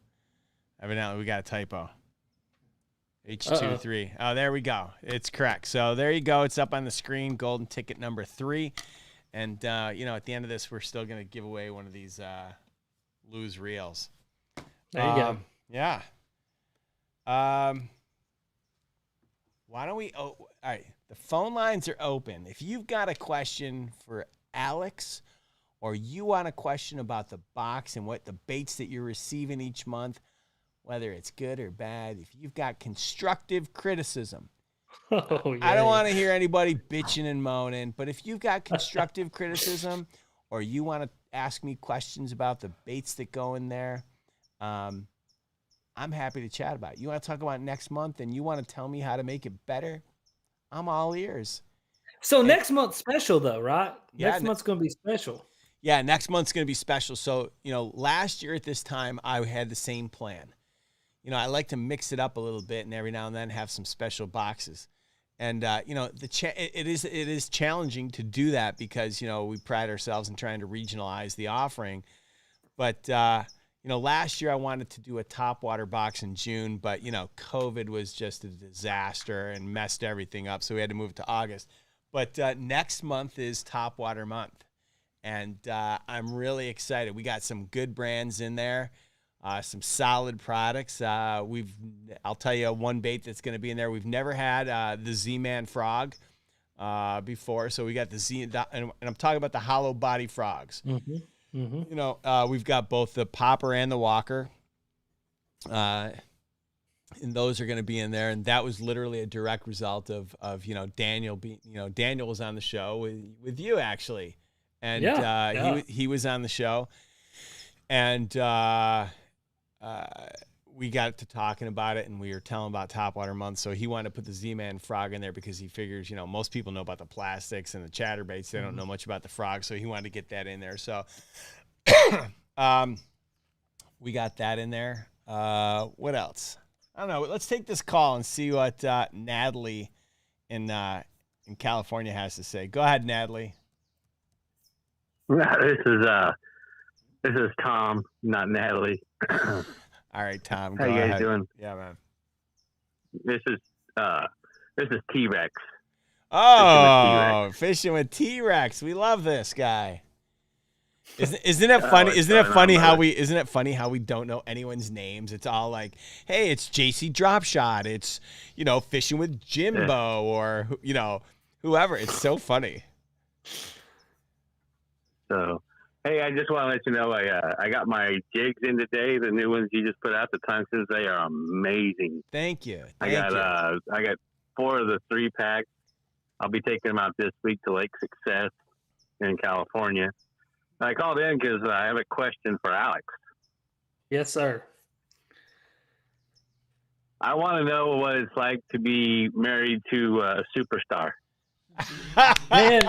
evidently we got a typo. H23. Oh, there we go. It's correct. So there you go. It's up on the screen. Golden ticket number 3. And, at the end of this, we're still going to give away one of these lose reels. There you go. Yeah. Why don't we... Oh, all right. The phone lines are open. If you've got a question for Alex, or you want a question about the box and what the baits that you're receiving each month, whether it's good or bad, if you've got constructive criticism, I don't want to hear anybody bitching and moaning, but if you've got constructive criticism, or you want to ask me questions about the baits that go in there, I'm happy to chat about it. You want to talk about next month and you want to tell me how to make it better, I'm all ears. So next month's special though, right? Yeah, next month's going to be special. Yeah, next month's going to be special. So, last year at this time, I had the same plan. I like to mix it up a little bit and every now and then have some special boxes. And, it is challenging to do that because, we pride ourselves in trying to regionalize the offering. But, last year I wanted to do a topwater box in June, but, COVID was just a disaster and messed everything up. So we had to move it to August. But next month is topwater month. And I'm really excited. We got some good brands in there, some solid products. I'll tell you one bait that's going to be in there. We've never had the Z-Man frog before. So we got the Z, and I'm talking about the hollow body frogs. Mm-hmm. Mm-hmm. We've got both the popper and the walker. And those are going to be in there. And that was literally a direct result of Daniel Daniel was on the show with you actually. And he was on the show, and we got to talking about it, and we were telling about Topwater Month. So he wanted to put the Z-Man frog in there because he figures, most people know about the plastics and the chatterbaits. They don't know much about the frog, so he wanted to get that in there. So we got that in there. What else? I don't know. Let's take this call and see what Natalie in California has to say. Go ahead, Natalie. This is Tom, not Natalie. All right, Tom. How go you guys ahead. doing? Yeah, man. This is T-Rex. Oh, fishing with T-Rex. We love this guy. Isn't it funny? Isn't it funny how we don't know anyone's names? It's all like, hey, it's JC Dropshot. It's fishing with Jimbo or whoever. It's so funny. So, hey, I just want to let you know I got my jigs in today. The new ones you just put out, the tungstens, they are amazing. Thank you. I got 4 of the 3-packs. I'll be taking them out this week to Lake Success in California. I called in because I have a question for Alex. Yes, sir. I want to know what it's like to be married to a superstar. Man,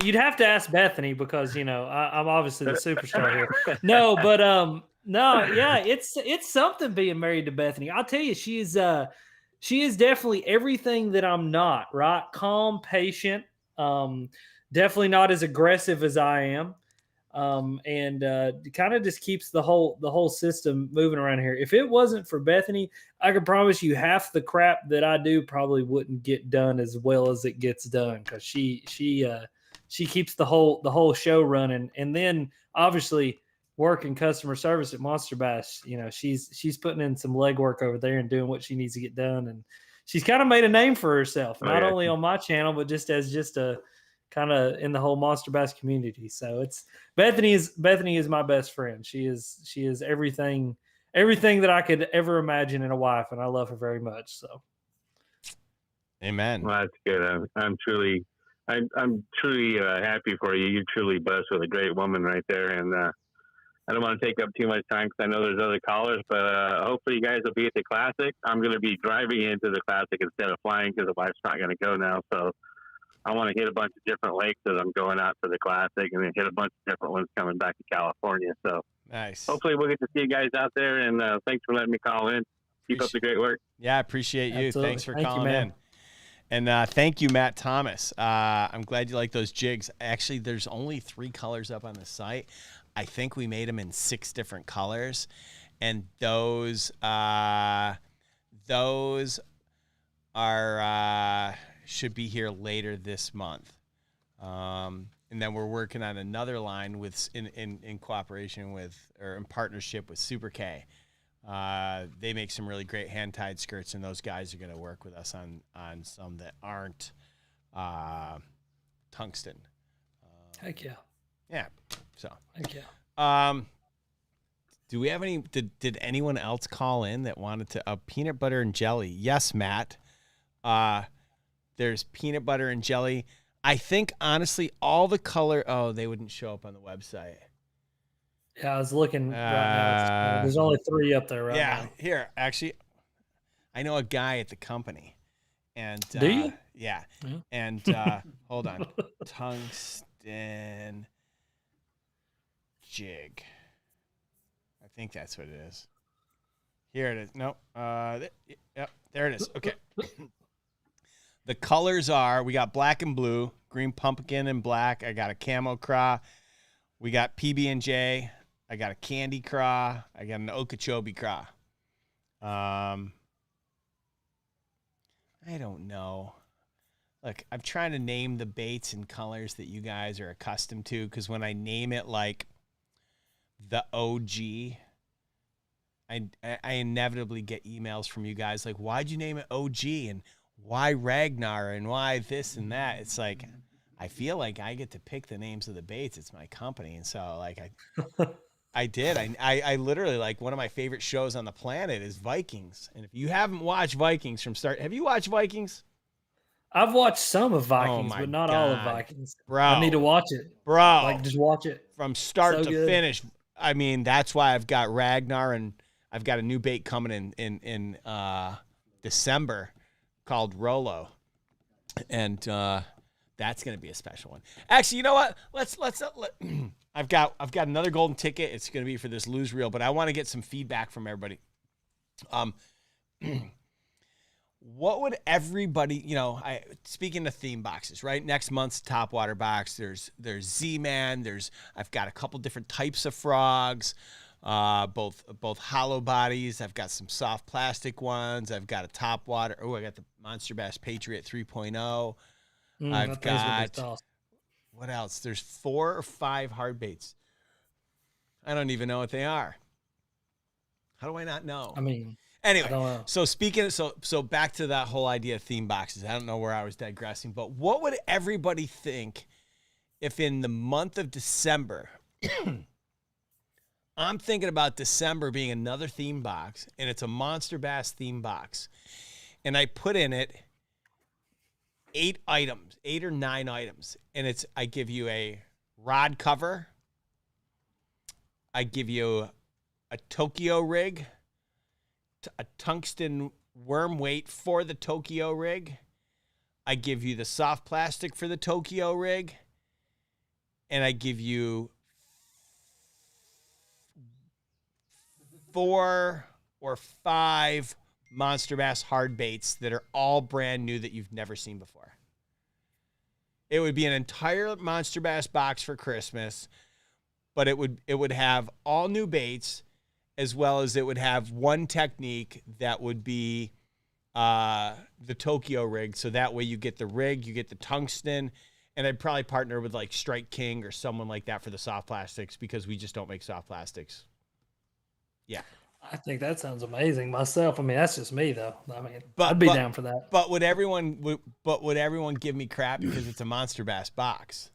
you'd have to ask Bethany because I'm obviously the superstar here. No, but it's something being married to Bethany. I'll tell you, she is definitely everything that I'm not. Right, calm, patient, definitely not as aggressive as I am, and kind of just keeps the whole system moving around here. If it wasn't for Bethany, I can promise you half the crap that I do probably wouldn't get done as well as it gets done because she keeps the whole show running. And then obviously working customer service at Monster Bass, she's putting in some legwork over there and doing what she needs to get done. And she's kind of made a name for herself, not only on my channel, but just a kind of in the whole Monster Bass community. So it's Bethany is my best friend. She is everything that I could ever imagine in a wife, and I love her very much. So, amen. Well, that's good. I'm truly happy for you. You're truly blessed with a great woman right there, and I don't want to take up too much time because I know there's other callers, but hopefully you guys will be at the Classic. I'm going to be driving into the Classic instead of flying because the wife's not going to go now. So I want to hit a bunch of different lakes as I'm going out to the Classic and then hit a bunch of different ones coming back to California. So nice. Hopefully we'll get to see you guys out there, and thanks for letting me call in. Keep up the great work. Yeah, I appreciate you. Absolutely. Thanks for Thank calling you, in. And thank you, Matt Thomas. I'm glad you like those jigs. Actually, there's only 3 colors up on the site. I think we made them in 6 different colors, and those are should be here later this month. And then we're working on another line with in cooperation with, or in partnership with Super K. They make some really great hand-tied skirts, and those guys are going to work with us on some that aren't tungsten. Heck yeah. Yeah. So. Heck yeah. Do we have any? Did anyone else call in that wanted to peanut butter and jelly? Yes, Matt. There's peanut butter and jelly. I think honestly, all the color. Oh, they wouldn't show up on the website. Yeah, I was looking right now. There's only 3 up there right now. Here, actually, I know a guy at the company, and do you? Yeah, and hold on, tungsten jig. I think that's what it is. Here it is. Nope. Yep, there it is. Okay. The colors are, we got black and blue, green pumpkin and black. I got a camo craw. We got PB&J. I got a candy craw. I got an Okeechobee craw. I don't know. Look, I'm trying to name the baits and colors that you guys are accustomed to, because when I name it like the OG, I inevitably get emails from you guys like, why'd you name it OG? And why Ragnar and why this and that? It's like, I feel like I get to pick the names of the baits. It's my company. And so like I did. I literally, like, one of my favorite shows on the planet is Vikings. And if you haven't watched Vikings from start, have you watched Vikings? I've watched some of Vikings, but not all of Vikings. Bro. I need to watch it. Bro. Like, just watch it. From start So to good. finish. I mean, that's why I've got Ragnar, and I've got a new bait coming in December called Rolo. And that's going to be a special one. Actually, you know what? Let's I've got another golden ticket. It's going to be for this lose reel, but I want to get some feedback from everybody. What would everybody, speaking of theme boxes, right? Next month's Topwater box, there's Z-Man, I've got a couple different types of frogs, both hollow bodies. I've got some soft plastic ones. I've got a Topwater. Oh, I got the Monster Bass Patriot 3.0. I've got, what else? There's 4 or 5 hard baits. I don't even know what they are. How do I not know? I mean, anyway, so speaking of, so back to that whole idea of theme boxes. I don't know where I was digressing, but what would everybody think if in the month of December, I'm thinking about December being another theme box, and it's a Monster Bass theme box, and I put in it 8 items, 8 or 9 items, and I give you a rod cover, I give you a Tokyo rig, a tungsten worm weight for the Tokyo rig, I give you the soft plastic for the Tokyo rig, and I give you 4 or 5 Monster Bass hard baits that are all brand new that you've never seen before. It would be an entire Monster Bass box for Christmas, but it would have all new baits, as well as it would have one technique that would be the Tokyo rig. So that way you get the rig, you get the tungsten, and I'd probably partner with like Strike King or someone like that for the soft plastics, because we just don't make soft plastics. Yeah. I think that sounds amazing myself. I mean, that's just me though. I mean, I'd be down for that. But would everyone give me crap because it's a Monster Bass box?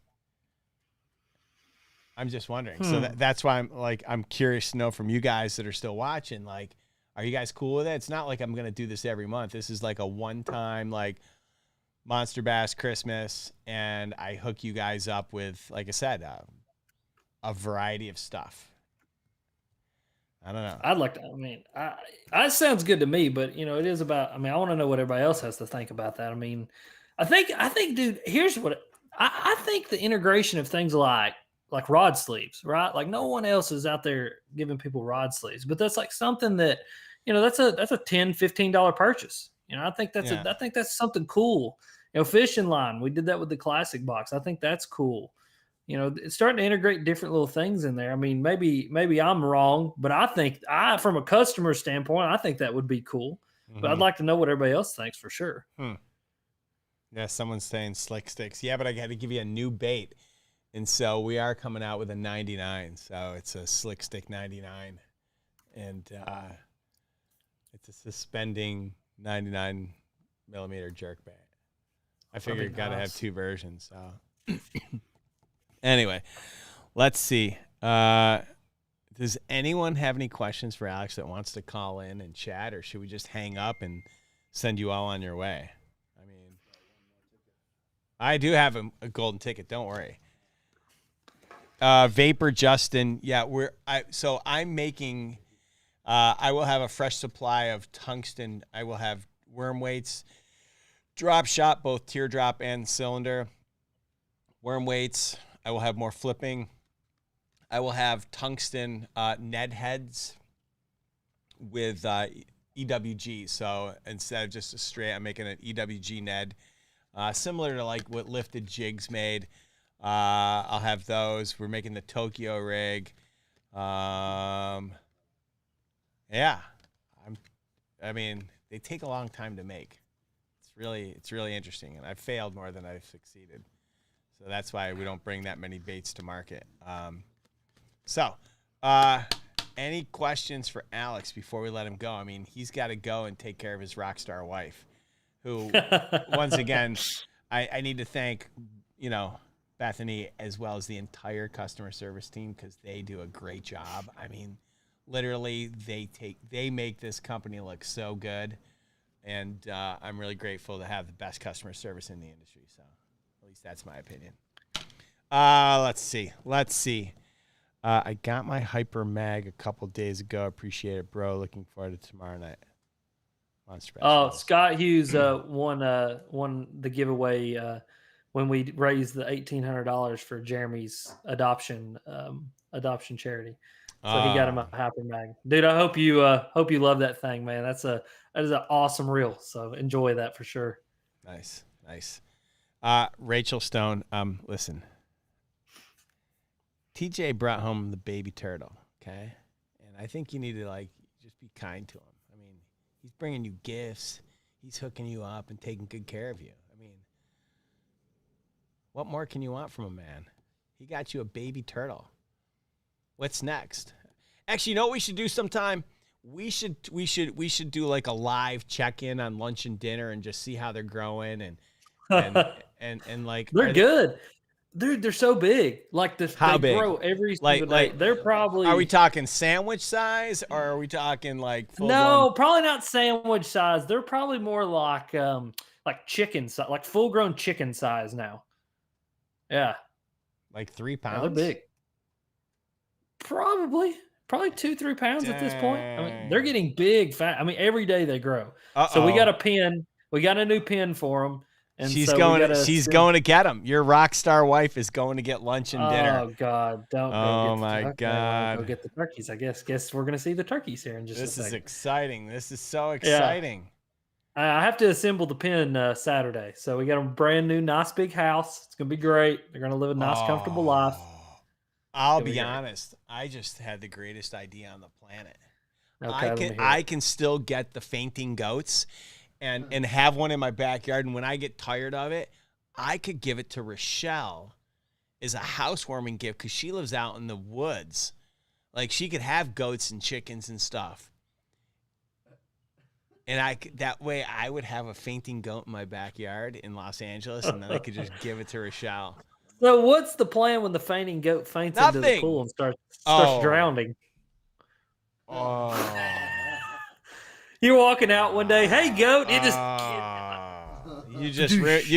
I'm just wondering. So that's why I'm curious to know from you guys that are still watching, like, are you guys cool with it? It's not like I'm going to do this every month. This is like a one-time, like, Monster Bass Christmas, and I hook you guys up with, like I said, a variety of stuff. I don't know. I'd like to. I mean, it sounds good to me, but it is about. I mean, I want to know what everybody else has to think about that. I mean, I think, dude. Here's what I think: the integration of things like rod sleeves, right? Like, no one else is out there giving people rod sleeves, but that's like something that, that's a $10, $15 purchase. I think that's something cool. Fishing line, we did that with the classic box. I think that's cool. It's starting to integrate different little things in there. I mean, maybe I'm wrong, but I think from a customer standpoint, I think that would be cool. But I'd like to know what everybody else thinks for sure. Yeah, someone's saying slick sticks. Yeah, but I got to give you a new bait. And so we are coming out with a 99. So it's a slick stick 99. And it's a suspending 99 millimeter jerkbait. I figured you got to have two versions. So anyway, let's see. Does anyone have any questions for Alex that wants to call in and chat, or should we just hang up and send you all on your way? I mean, I do have a golden ticket. Don't worry. Vapor Justin. Yeah, I'm making, I will have a fresh supply of tungsten. I will have worm weights, drop shot, both teardrop and cylinder. Worm weights. I will have more flipping. I will have tungsten Ned heads with EWG. So instead of just a straight, I'm making an EWG Ned, similar to like what Lifted Jigs made. I'll have those. We're making the Tokyo rig. Yeah, I mean, they take a long time to make. It's really interesting, and I've failed more than I've succeeded. So that's why we don't bring that many baits to market. Any questions for Alex before we let him go? I mean, he's got to go and take care of his rock star wife, who, once again, I need to thank, Bethany as well as the entire customer service team, because they do a great job. I mean, literally, they make this company look so good, and I'm really grateful to have the best customer service in the industry. So, at least that's my opinion. Let's see. I got my Hyper Mag a couple days ago. Appreciate it, bro. Looking forward to tomorrow night. Monster. Scott Hughes won the giveaway when we raised the $1,800 for Jeremy's adoption charity. So he got him a Hyper Mag. Dude, I hope you love that thing, man. That is an awesome reel. So enjoy that for sure. Nice. Rachel Stone, listen. TJ brought home the baby turtle, okay? And I think you need to just be kind to him. I mean, he's bringing you gifts. He's hooking you up and taking good care of you. I mean, what more can you want from a man? He got you a baby turtle. What's next? Actually, you know what we should do sometime? We should do like a live check-in on lunch and dinner and just see how they're growing and like they're good. Dude, they're so big. Like this, how they big? grow every single day. They're probably. Are we talking sandwich size, or are we talking like full No, blown? probably not sandwich size. They're probably more like chicken size, like full grown chicken size now. Yeah, like 3 pounds. Yeah, they're big. Probably 2-3 pounds at this point. I mean, they're getting big, fat. I mean, every day they grow. So we got a pin. We got a new pin for them. And she's going to get them. Your rock star wife is going to get lunch and dinner. Oh God! Don't. God! Go get the turkeys. I guess we're gonna see the turkeys here in just a second. This is exciting. This is so exciting. Yeah. I have to assemble the pen Saturday, so we got a brand new, nice big house. It's gonna be great. They're gonna live a nice, comfortable life. I'll be honest. I just had the greatest idea on the planet. Okay, I can still get the fainting goats. And have one in my backyard. And when I get tired of it, I could give it to Rochelle as a housewarming gift because she lives out in the woods. Like, she could have goats and chickens and stuff. And that way I would have a fainting goat in my backyard in Los Angeles, and then I could just give it to Rochelle. So what's the plan when the fainting goat faints into the pool and starts drowning? Oh. You're walking out one day, hey goat, you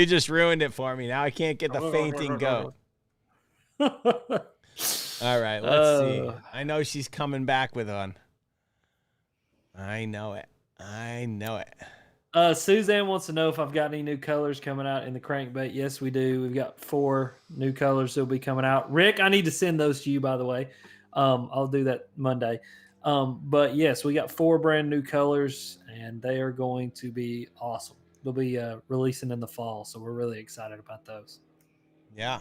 just ruined it for me. Now I can't get the fainting goat. All right, let's see. I know she's coming back with one. I know it. Suzanne wants to know if I've got any new colors coming out in the crankbait. Yes, we do. We've got 4 new colors that'll be coming out. Rick, I need to send those to you, by the way. I'll do that Monday. But yes, we got 4 brand new colors, and they are going to be awesome. They'll be releasing in the fall, so we're really excited about those. Yeah.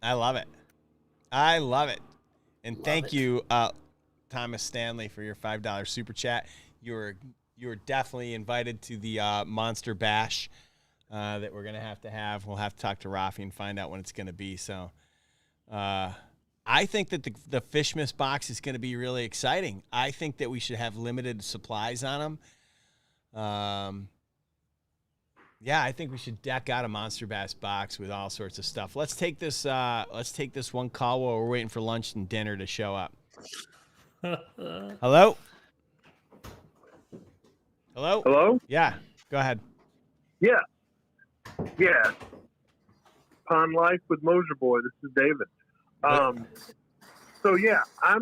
I love it. I love it. And thank you, Thomas Stanley, for your $5 super chat. You were definitely invited to the Monster Bash that we're gonna have. We'll have to talk to Rafi and find out when it's gonna be. So, I think that the Fishmas box is gonna be really exciting. I think that we should have limited supplies on them. Yeah, I think we should deck out a Monster Bass box with all sorts of stuff. Let's take this one call while we're waiting for lunch and dinner to show up. Hello? Hello? Hello? Yeah, go ahead. Yeah. Yeah. Pond Life with Mosier Boy. This is David. So yeah, I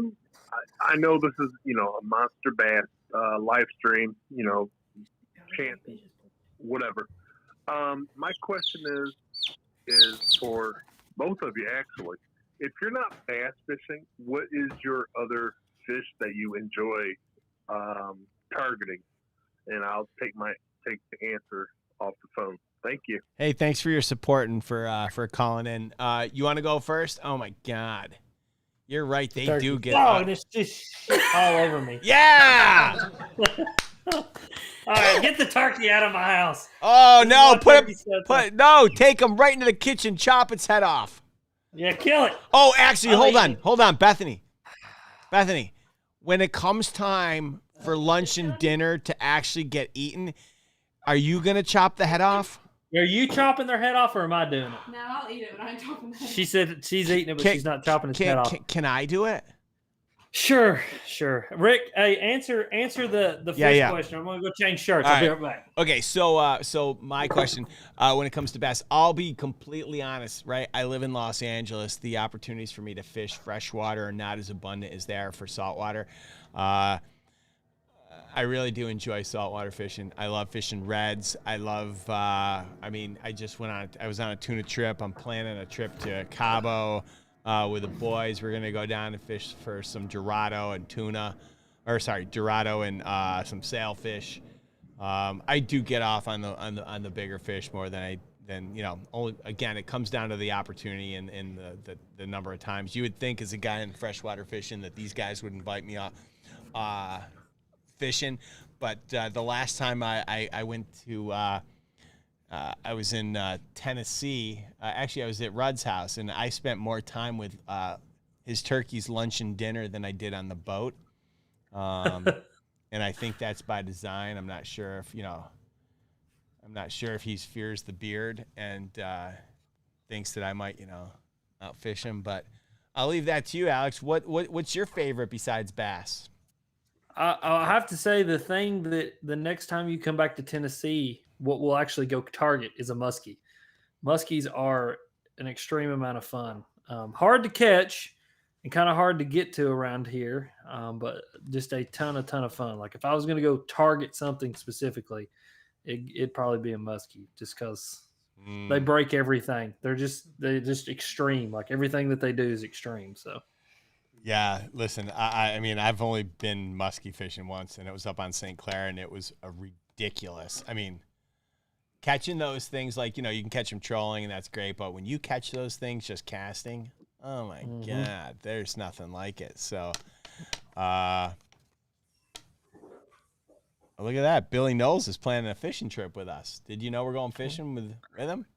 know this is, a Monster Bass live stream, chance, whatever. My question is for both of you actually. If you're not bass fishing, what is your other fish that you enjoy targeting? And I'll take the answer off the phone. Thank you. Hey, thanks for your support and for calling in. You want to go first? Oh my God, you're right. They do get. Oh, and it's just shit all over me. Yeah. All right, get the turkey out of my house. Oh no! Take him right into the kitchen. Chop its head off. Yeah, kill it. Oh, actually, hold on, Bethany. When it comes time for lunch and dinner to actually get eaten, are you gonna chop the head off? Are you chopping their head off, or am I doing it? No, I'll eat it, but I ain't chopping the head. She said she's eating it, but she's not chopping its head off. Can I do it? Sure. Rick, hey, answer the first question. I'm gonna go change shirts. I'll be right back. Okay, so my question, when it comes to bass, I'll be completely honest, right? I live in Los Angeles. The opportunities for me to fish freshwater are not as abundant as they are for saltwater. I really do enjoy saltwater fishing. I love fishing reds. I love, I was on a tuna trip. I'm planning a trip to Cabo with the boys. We're going to go down and fish for some Dorado and Dorado and some sailfish. I do get off on the bigger fish more than only, again, it comes down to the opportunity and the number of times. You would think as a guy in freshwater fishing that these guys would invite me off fishing, but the last time I went to I was in Tennessee. Actually, I was at Rudd's house, and I spent more time with his turkeys, lunch and dinner than I did on the boat. And I think that's by design. I'm not sure if he fears the beard and thinks that I might outfish him. But I'll leave that to you, Alex. What's your favorite besides bass? I'll have to say the thing that the next time you come back to Tennessee, what we'll actually go target is a muskie. Muskies are an extreme amount of fun. Hard to catch and kind of hard to get to around here, but just a ton of fun. Like if I was going to go target something specifically, it'd probably be a muskie just because they break everything. They're just extreme. Like everything that they do is extreme. So. Yeah, listen, I mean, I've only been muskie fishing once, and it was up on St. Clair, and it was a ridiculous. I mean, catching those things, like, you can catch them trolling, and that's great, but when you catch those things just casting, oh, my God, there's nothing like it. So, look at that. Billy Knowles is planning a fishing trip with us. Did you know we're going fishing with him?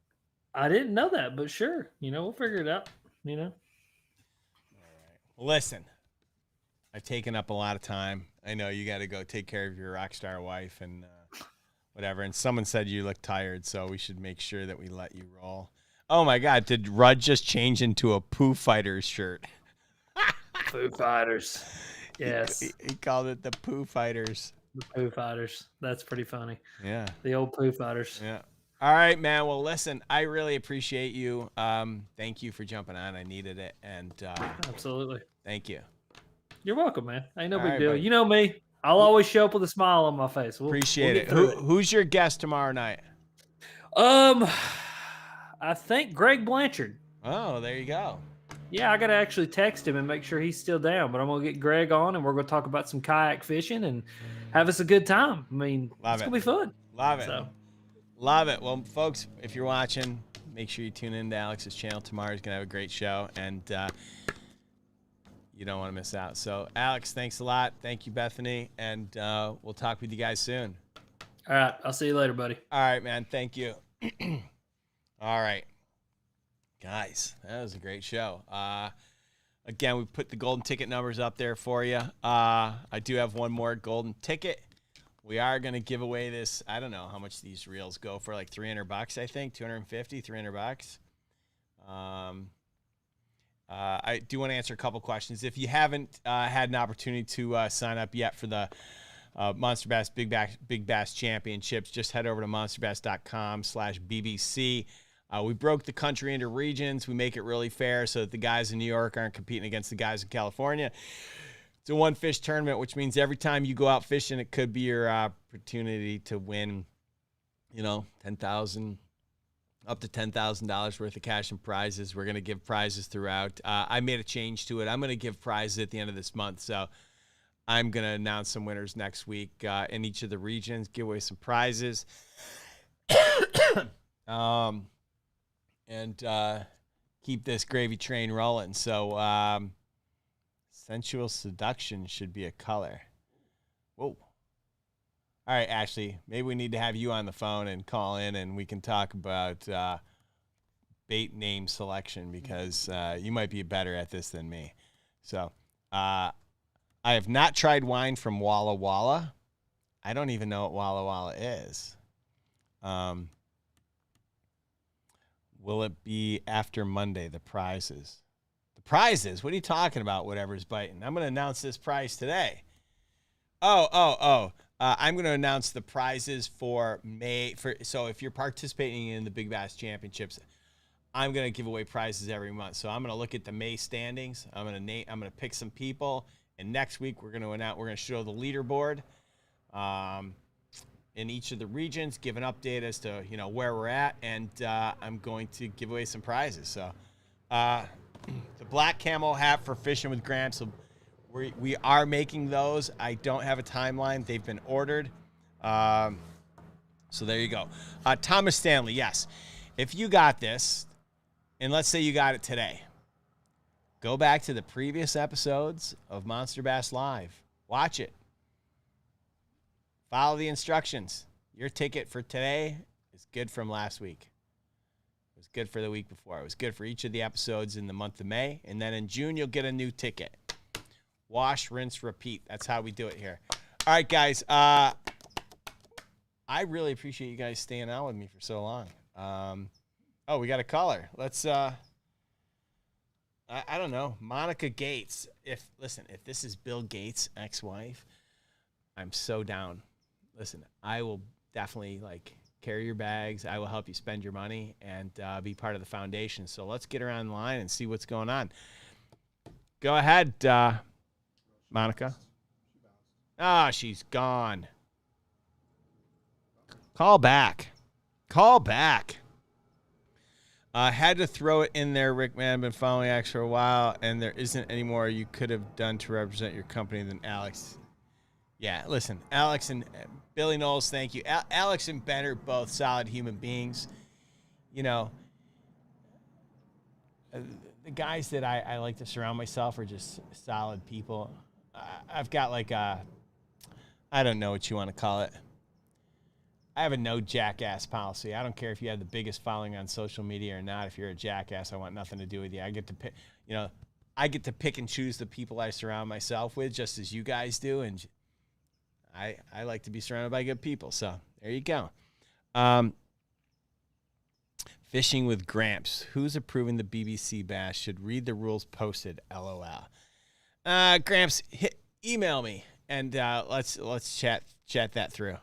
I didn't know that, but sure. We'll figure it out, Listen, I've taken up a lot of time. I know you got to go take care of your rock star wife and whatever. And someone said you look tired, so we should make sure that we let you roll. Oh, my God. Did Rudd just change into a Pooh Fighters shirt? Pooh Fighters. Yes. He called it the Pooh Fighters. The Pooh Fighters. That's pretty funny. Yeah. The old Pooh Fighters. Yeah. All right, man. Well, listen, I really appreciate you. Thank you for jumping on. I needed it. And absolutely. Thank you. You're welcome, man. Ain't no big deal. Buddy. You know me. I'll always show up with a smile on my face. Appreciate it. Who's your guest tomorrow night? I think Greg Blanchard. Oh, there you go. Yeah, I got to actually text him and make sure he's still down. But I'm going to get Greg on, and we're going to talk about some kayak fishing and have us a good time. I mean, it's going to be fun. Love it. So. Love it. Well, folks, if you're watching, make sure you tune in to Alex's channel. Tomorrow he's going to have a great show, and you don't want to miss out. So, Alex, thanks a lot. Thank you, Bethany, and we'll talk with you guys soon. All right. I'll see you later, buddy. All right, man. Thank you. All right. Guys, that was a great show. Again, we put the golden ticket numbers up there for you. I do have one more golden ticket. We are going to give away this. I don't know how much these reels go for, like $300, I think, 250, $300. I do want to answer a couple questions. If you haven't had an opportunity to sign up yet for the Monster Bass Big Bass Championships, just head over to monsterbass.com/BBC. We broke the country into regions. We make it really fair so that the guys in New York aren't competing against the guys in California. It's a one-fish tournament, which means every time you go out fishing, it could be your opportunity to win, $10,000, up to $10,000 worth of cash and prizes. We're going to give prizes throughout. I made a change to it. I'm going to give prizes at the end of this month, so I'm going to announce some winners next week in each of the regions, give away some prizes. And keep this gravy train rolling. So sensual seduction should be a color. Whoa. All right, Ashley, maybe we need to have you on the phone and call in, and we can talk about bait name selection, because you might be better at this than me. So I have not tried wine from Walla Walla. I don't even know what Walla Walla is. Will it be after Monday, the prizes? The prizes? What are you talking about, whatever's biting? I'm going to announce this prize today. I'm going to announce the prizes for May. So if you're participating in the Big Bass Championships, I'm going to give away prizes every month. So I'm going to look at the May standings. I'm going to pick some people, and next week we're going to show the leaderboard in each of the regions, give an update as to where we're at, and I'm going to give away some prizes. So the black camo hat for Fishing with Gramps, so we are making those. I don't have a timeline. They've been ordered. So there you go. Thomas Stanley, yes. If you got this, and let's say you got it today, go back to the previous episodes of Monster Bass Live. Watch it. Follow the instructions. Your ticket for today is good from last week. It was good for the week before. It was good for each of the episodes in the month of May. And then in June, you'll get a new ticket. Wash, rinse, repeat. That's how we do it here. All right, guys. I really appreciate you guys staying out with me for so long. We got a caller. Let's, I don't know. Monica Gates. If this is Bill Gates' ex-wife, I'm so down. Listen, I will definitely carry your bags. I will help you spend your money and be part of the foundation. So let's get her on the line and see what's going on. Go ahead, Monica. She's gone. Call back. Had to throw it in there, Rick, man. I've been following Alex for a while, and there isn't any more you could have done to represent your company than Alex. Yeah, listen, Alex and Billy Knowles, thank you. Alex and Ben are both solid human beings. The guys that I like to surround myself are just solid people. I've got I don't know what you want to call it. I have a no jackass policy. I don't care if you have the biggest following on social media or not. If you're a jackass, I want nothing to do with you. I get to pick, I get to pick and choose the people I surround myself with, just as you guys do, and I like to be surrounded by good people. So there you go. Fishing with Gramps. Who's approving the BBC bass? Should read the rules posted. LOL. Gramps, email me and let's chat that through.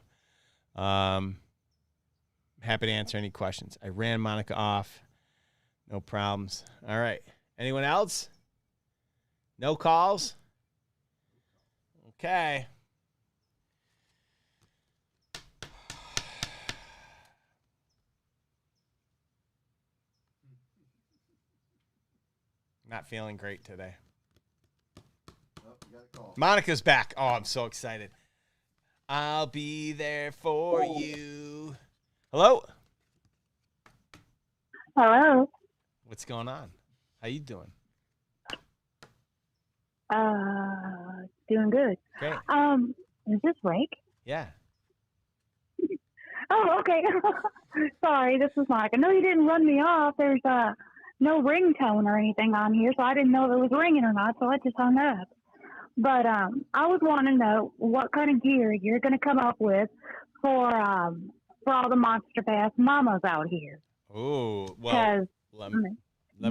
Happy to answer any questions. I ran Monica off. No problems. All right. Anyone else? No calls? Okay. Not feeling great today. Monica's back. Oh, I'm so excited. I'll be there for you. Hello? Hello. What's going on? How you doing? Doing good. Great. Is this Rake? Yeah. Oh, okay. Sorry, this is Monica. No, you didn't run me off. There's no ringtone or anything on here, so I didn't know if it was ringing or not, so I just hung up. But I was wanting to know what kind of gear you're going to come up with for all the Monster Bass mamas out here. Oh, well, let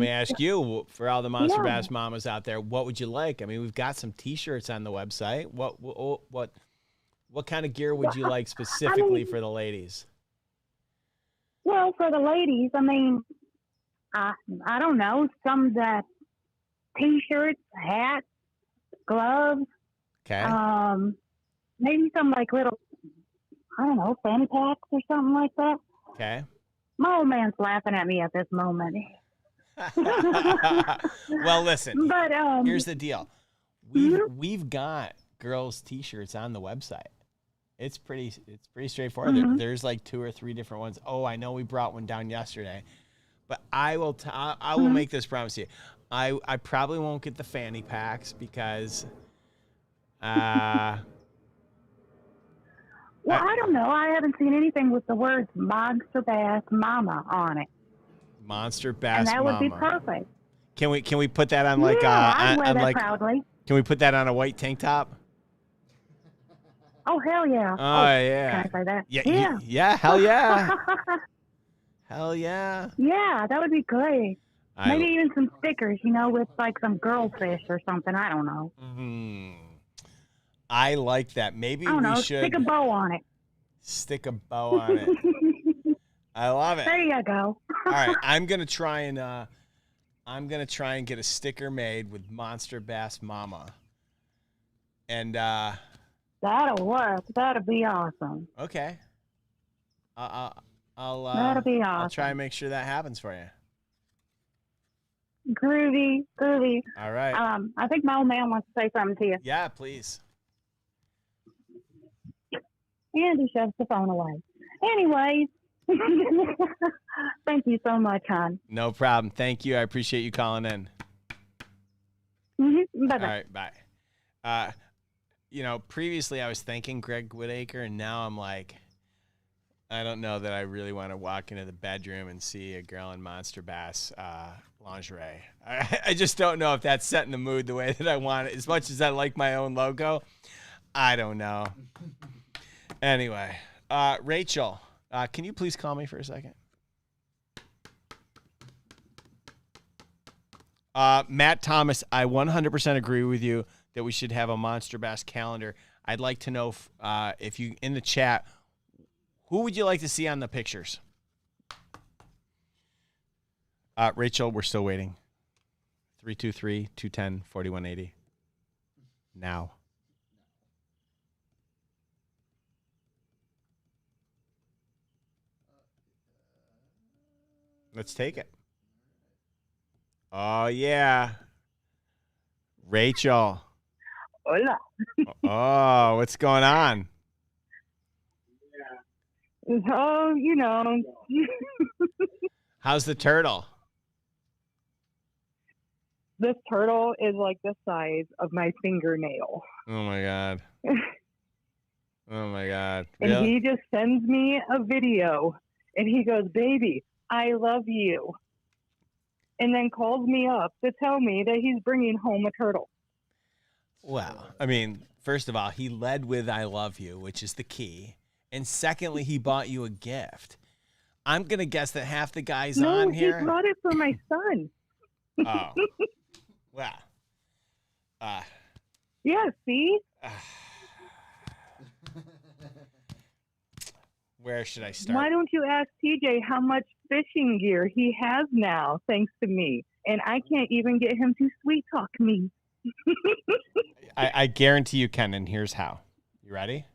me ask you, for all the Monster Bass mamas out there, what would you like? I mean, we've got some T-shirts on the website. What kind of gear would you like specifically for the ladies? Well, for the ladies, I mean, I don't know, some that T-shirts, hats, gloves. Okay. Maybe some like little, I don't know, fanny packs or something like that. Okay. My old man's laughing at me at this moment. Well, listen. But here's the deal. We've got girls' T-shirts on the website. It's pretty straightforward. There's like 2 or 3 different ones. Oh, I know we brought one down yesterday, but I will make this promise to you. I probably won't get the fanny packs because well, I don't know. I haven't seen anything with the words Monster Bass Mama on it. Monster Bass and that Mama. would be perfect. Can we put that on like I'd wear on that like proudly. Can we put that on a white tank top? Oh hell yeah! Oh yeah. Can I say that? Yeah. Yeah. Hell yeah. Hell yeah. Yeah, that would be great. Maybe even some stickers, with like some girl fish or something. I don't know. I like that. Maybe I don't know. we should Stick a bow on it. Stick a bow on it. I love it. There you go. All right, I'm gonna try and get a sticker made with Monster Bass Mama. And that'll work. That'll be awesome. Okay. I'll that'll be awesome. I'll try and make sure that happens for you. Groovy. All right. I think my old man wants to say something to you. Yeah, please. And he shoves the phone away. Anyways, thank you so much, hon. No problem. Thank you. I appreciate you calling in. Bye-bye. All right, bye. Previously I was thinking Greg Whitaker, and now I'm like, I don't know that I really want to walk into the bedroom and see a girl in Monster Bass lingerie. I just don't know if that's setting the mood the way that I want it. As much as I like my own logo, I don't know. Anyway, Rachel, can you please call me for a second? Matt Thomas, I 100% agree with you that we should have a Monster Bass calendar. I'd like to know if you, in the chat, who would you like to see on the pictures? Rachel, we're still waiting. 323-210-4180. Now. Let's take it. Oh, yeah. Rachel. Hola. Oh, what's going on? Oh, How's the turtle? This turtle is like the size of my fingernail. Oh, my God. Oh, my God. And Really? he just sends me a video, and he goes, "Baby, I love you." And then calls me up to tell me that he's bringing home a turtle. Well, I mean, first of all, he led with "I love you," which is the key. And secondly, he bought you a gift. I'm going to guess that half the guys on here. No, he brought it for my son. Oh. Well. Yeah, see? Where should I start? Why don't you ask TJ how much fishing gear he has now, thanks to me? And I can't even get him to sweet talk me. I guarantee you can, and here's how. You ready?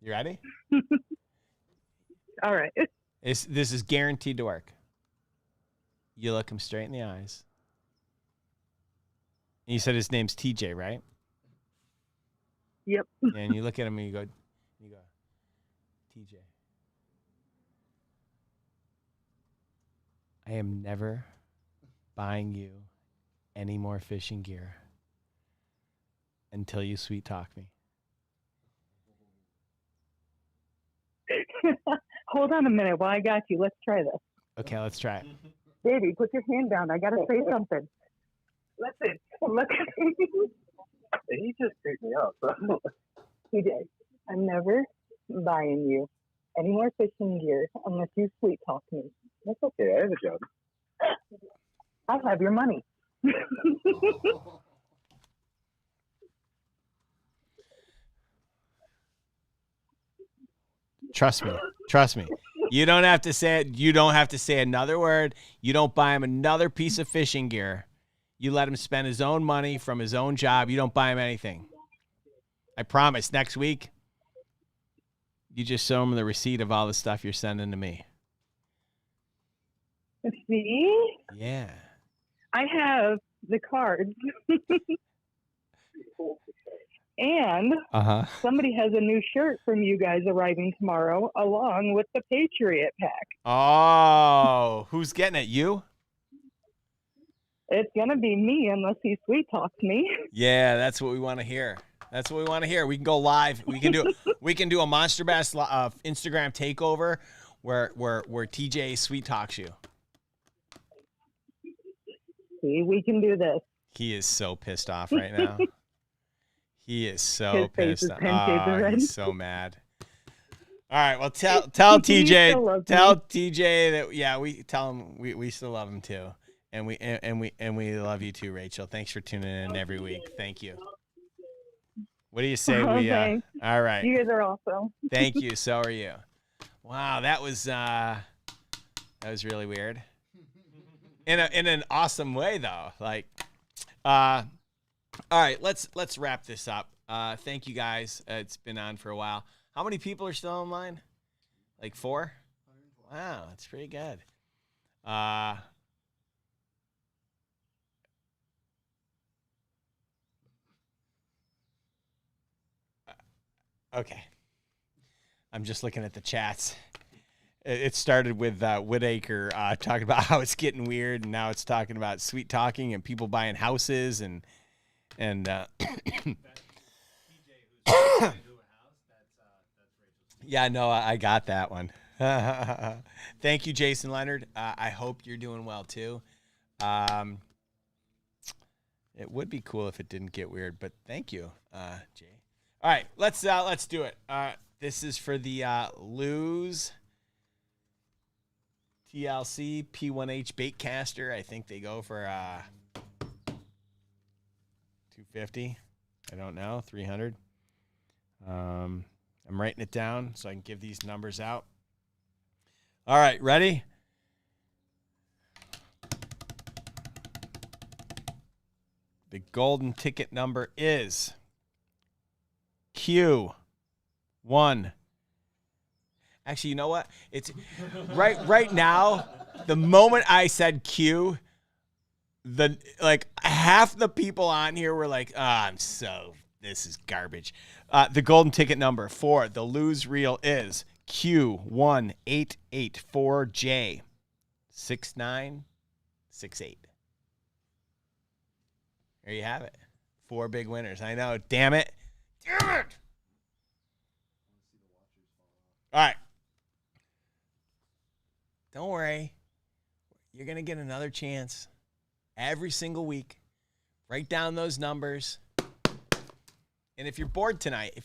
You ready? All right. This is guaranteed to work. You look him straight in the eyes, And you said his name's TJ, right? Yep. And you look at him and you go, TJ, I am never buying you any more fishing gear until you sweet talk me. Hold on a minute while I got you. Let's try this. Okay, let's try it. Baby, put your hand down. I got to say something. Listen, look at me. He just picked me up. TJ, I'm never buying you any more fishing gear unless you sweet talk me. That's okay. I have a job. I'll have your money. Trust me. Trust me. You don't have to say it. You don't have to say another word. You don't buy him another piece of fishing gear. You let him spend his own money from his own job. You don't buy him anything. I promise. Next week, you just show him the receipt of all the stuff you're sending to me. See? Yeah. I have the cards. And somebody has a new shirt from you guys arriving tomorrow, along with the Patriot Pack. Oh, who's getting it? You? It's gonna be me unless he sweet talks me. Yeah, that's what we want to hear. That's what we want to hear. We can go live. We can do a Monster Bass Instagram takeover where TJ sweet talks you. See, we can do this. He is so pissed off right now. He is so His face pissed is off. 10 shades of red. He's so mad. All right, well tell TJ that we tell him we still love him too. And we love you too, Rachel. Thanks for tuning in every week. Thank you. What do you say Thanks. All right. You guys are awesome. Thank you. So are you. Wow, that was really weird. In an awesome way though. Like all right, let's wrap this up. Thank you guys. It's been on for a while. How many people are still online? Like 4? Wow, that's pretty good. Okay. I'm just looking at the chats. It started with Whitaker talking about how it's getting weird, and now it's talking about sweet talking and people buying houses and yeah, no, I got that one. Thank you, Jason Leonard. I hope you're doing well too. It would be cool if it didn't get weird, but thank you, Jay. All right, let's do it. This is for the Lose TLC P1H Baitcaster. I think they go for $250. I don't know, 300. I'm writing it down so I can give these numbers out. All right, ready? The golden ticket number is Q1. Actually, you know what? It's right now, the moment I said Q, half the people on here were like, this is garbage. The golden ticket number for the Lose Reel is Q1884J6968. There you have it. 4 big winners. I know. Damn it. Damn it. All right. Don't worry. You're going to get another chance every single week. Write down those numbers. And if you're bored tonight,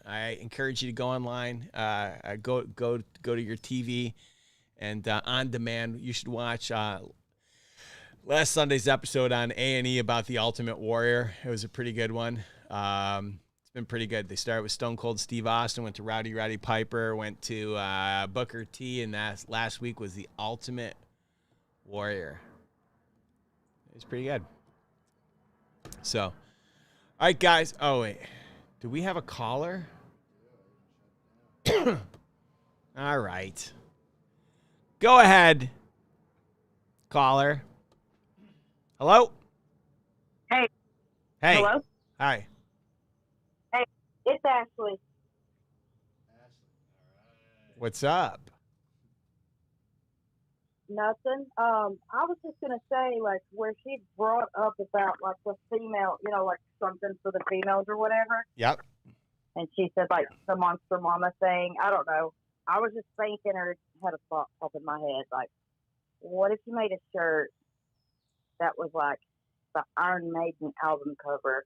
I encourage you to go online, go to your TV, and on demand. You should watch last Sunday's episode on A&E about the Ultimate Warrior. It was a pretty good one. It's been pretty good. They started with Stone Cold Steve Austin, went to Roddy Piper, went to Booker T, and that last week was the Ultimate Warrior. It was pretty good. So, all right, guys. Oh, wait. Do we have a caller? All right. Go ahead, caller. Hello? Hey. Hey. Hello? Hi. Hey, it's Ashley. What's up? Nothing. I was just gonna say, like, where she brought up about like the female, like something for the females or whatever. Yep. And she said like the Monster Mama thing. I don't know. I was just thinking, or had a thought pop in my head, like, what if you made a shirt that was like the Iron Maiden album cover,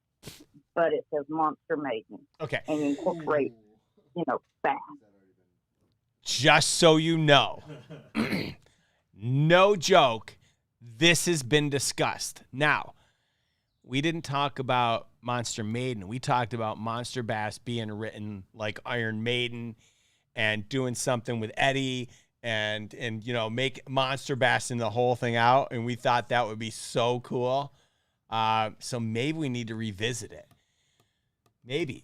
but it says Monster Maiden. Okay. And you incorporate, bass. Just so you know, no joke, this has been discussed. Now, we didn't talk about Monster Maiden. We talked about Monster Bass being written like Iron Maiden and doing something with Eddie and make Monster Bass and the whole thing out. And we thought that would be so cool. So maybe we need to revisit it. Maybe.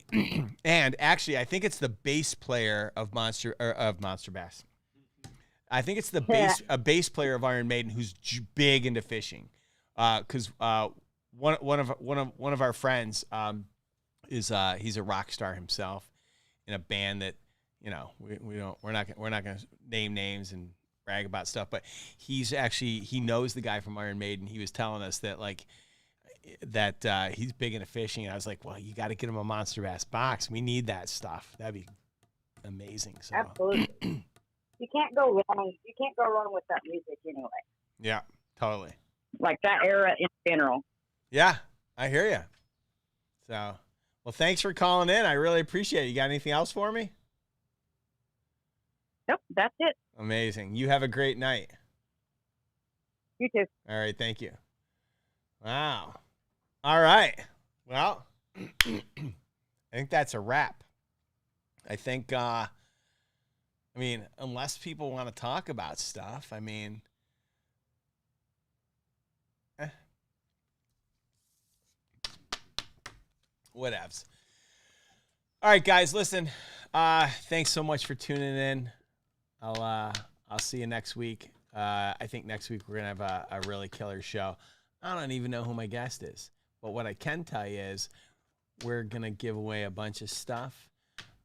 And actually, I think it's the bass player of Monster Bass. I think it's a bass player of Iron Maiden who's big into fishing. Because one of our friends he's a rock star himself in a band that we're not gonna name names and brag about stuff, but he knows the guy from Iron Maiden. He was telling us that he's big into fishing, and I was like, well, you got to get him a Monster Bass box. We need that stuff. That'd be amazing. So. Absolutely. You can't go wrong. You can't go wrong with that music anyway. Yeah, totally. Like that era in general. Yeah, I hear you. So, well, thanks for calling in. I really appreciate it. You got anything else for me? Nope, that's it. Amazing. You have a great night. You too. All right, thank you. Wow. All right. Well, I think that's a wrap. I think, unless people want to talk about stuff, whatevs. All right, guys, listen, thanks so much for tuning in. I'll see you next week. I think next week we're going to have a really killer show. I don't even know who my guest is, but what I can tell you is we're going to give away a bunch of stuff.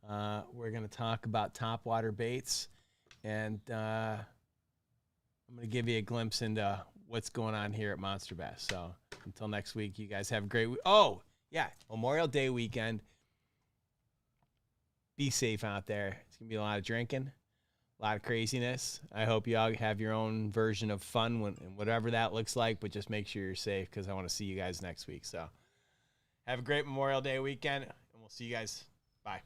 We're going to talk about topwater baits, and I'm going to give you a glimpse into what's going on here at Monster Bass. So until next week, you guys have a great week. Oh, yeah, Memorial Day weekend. Be safe out there. It's going to be a lot of drinking, a lot of craziness. I hope you all have your own version of fun, whatever that looks like, but just make sure you're safe because I want to see you guys next week. So have a great Memorial Day weekend, and we'll see you guys. Bye.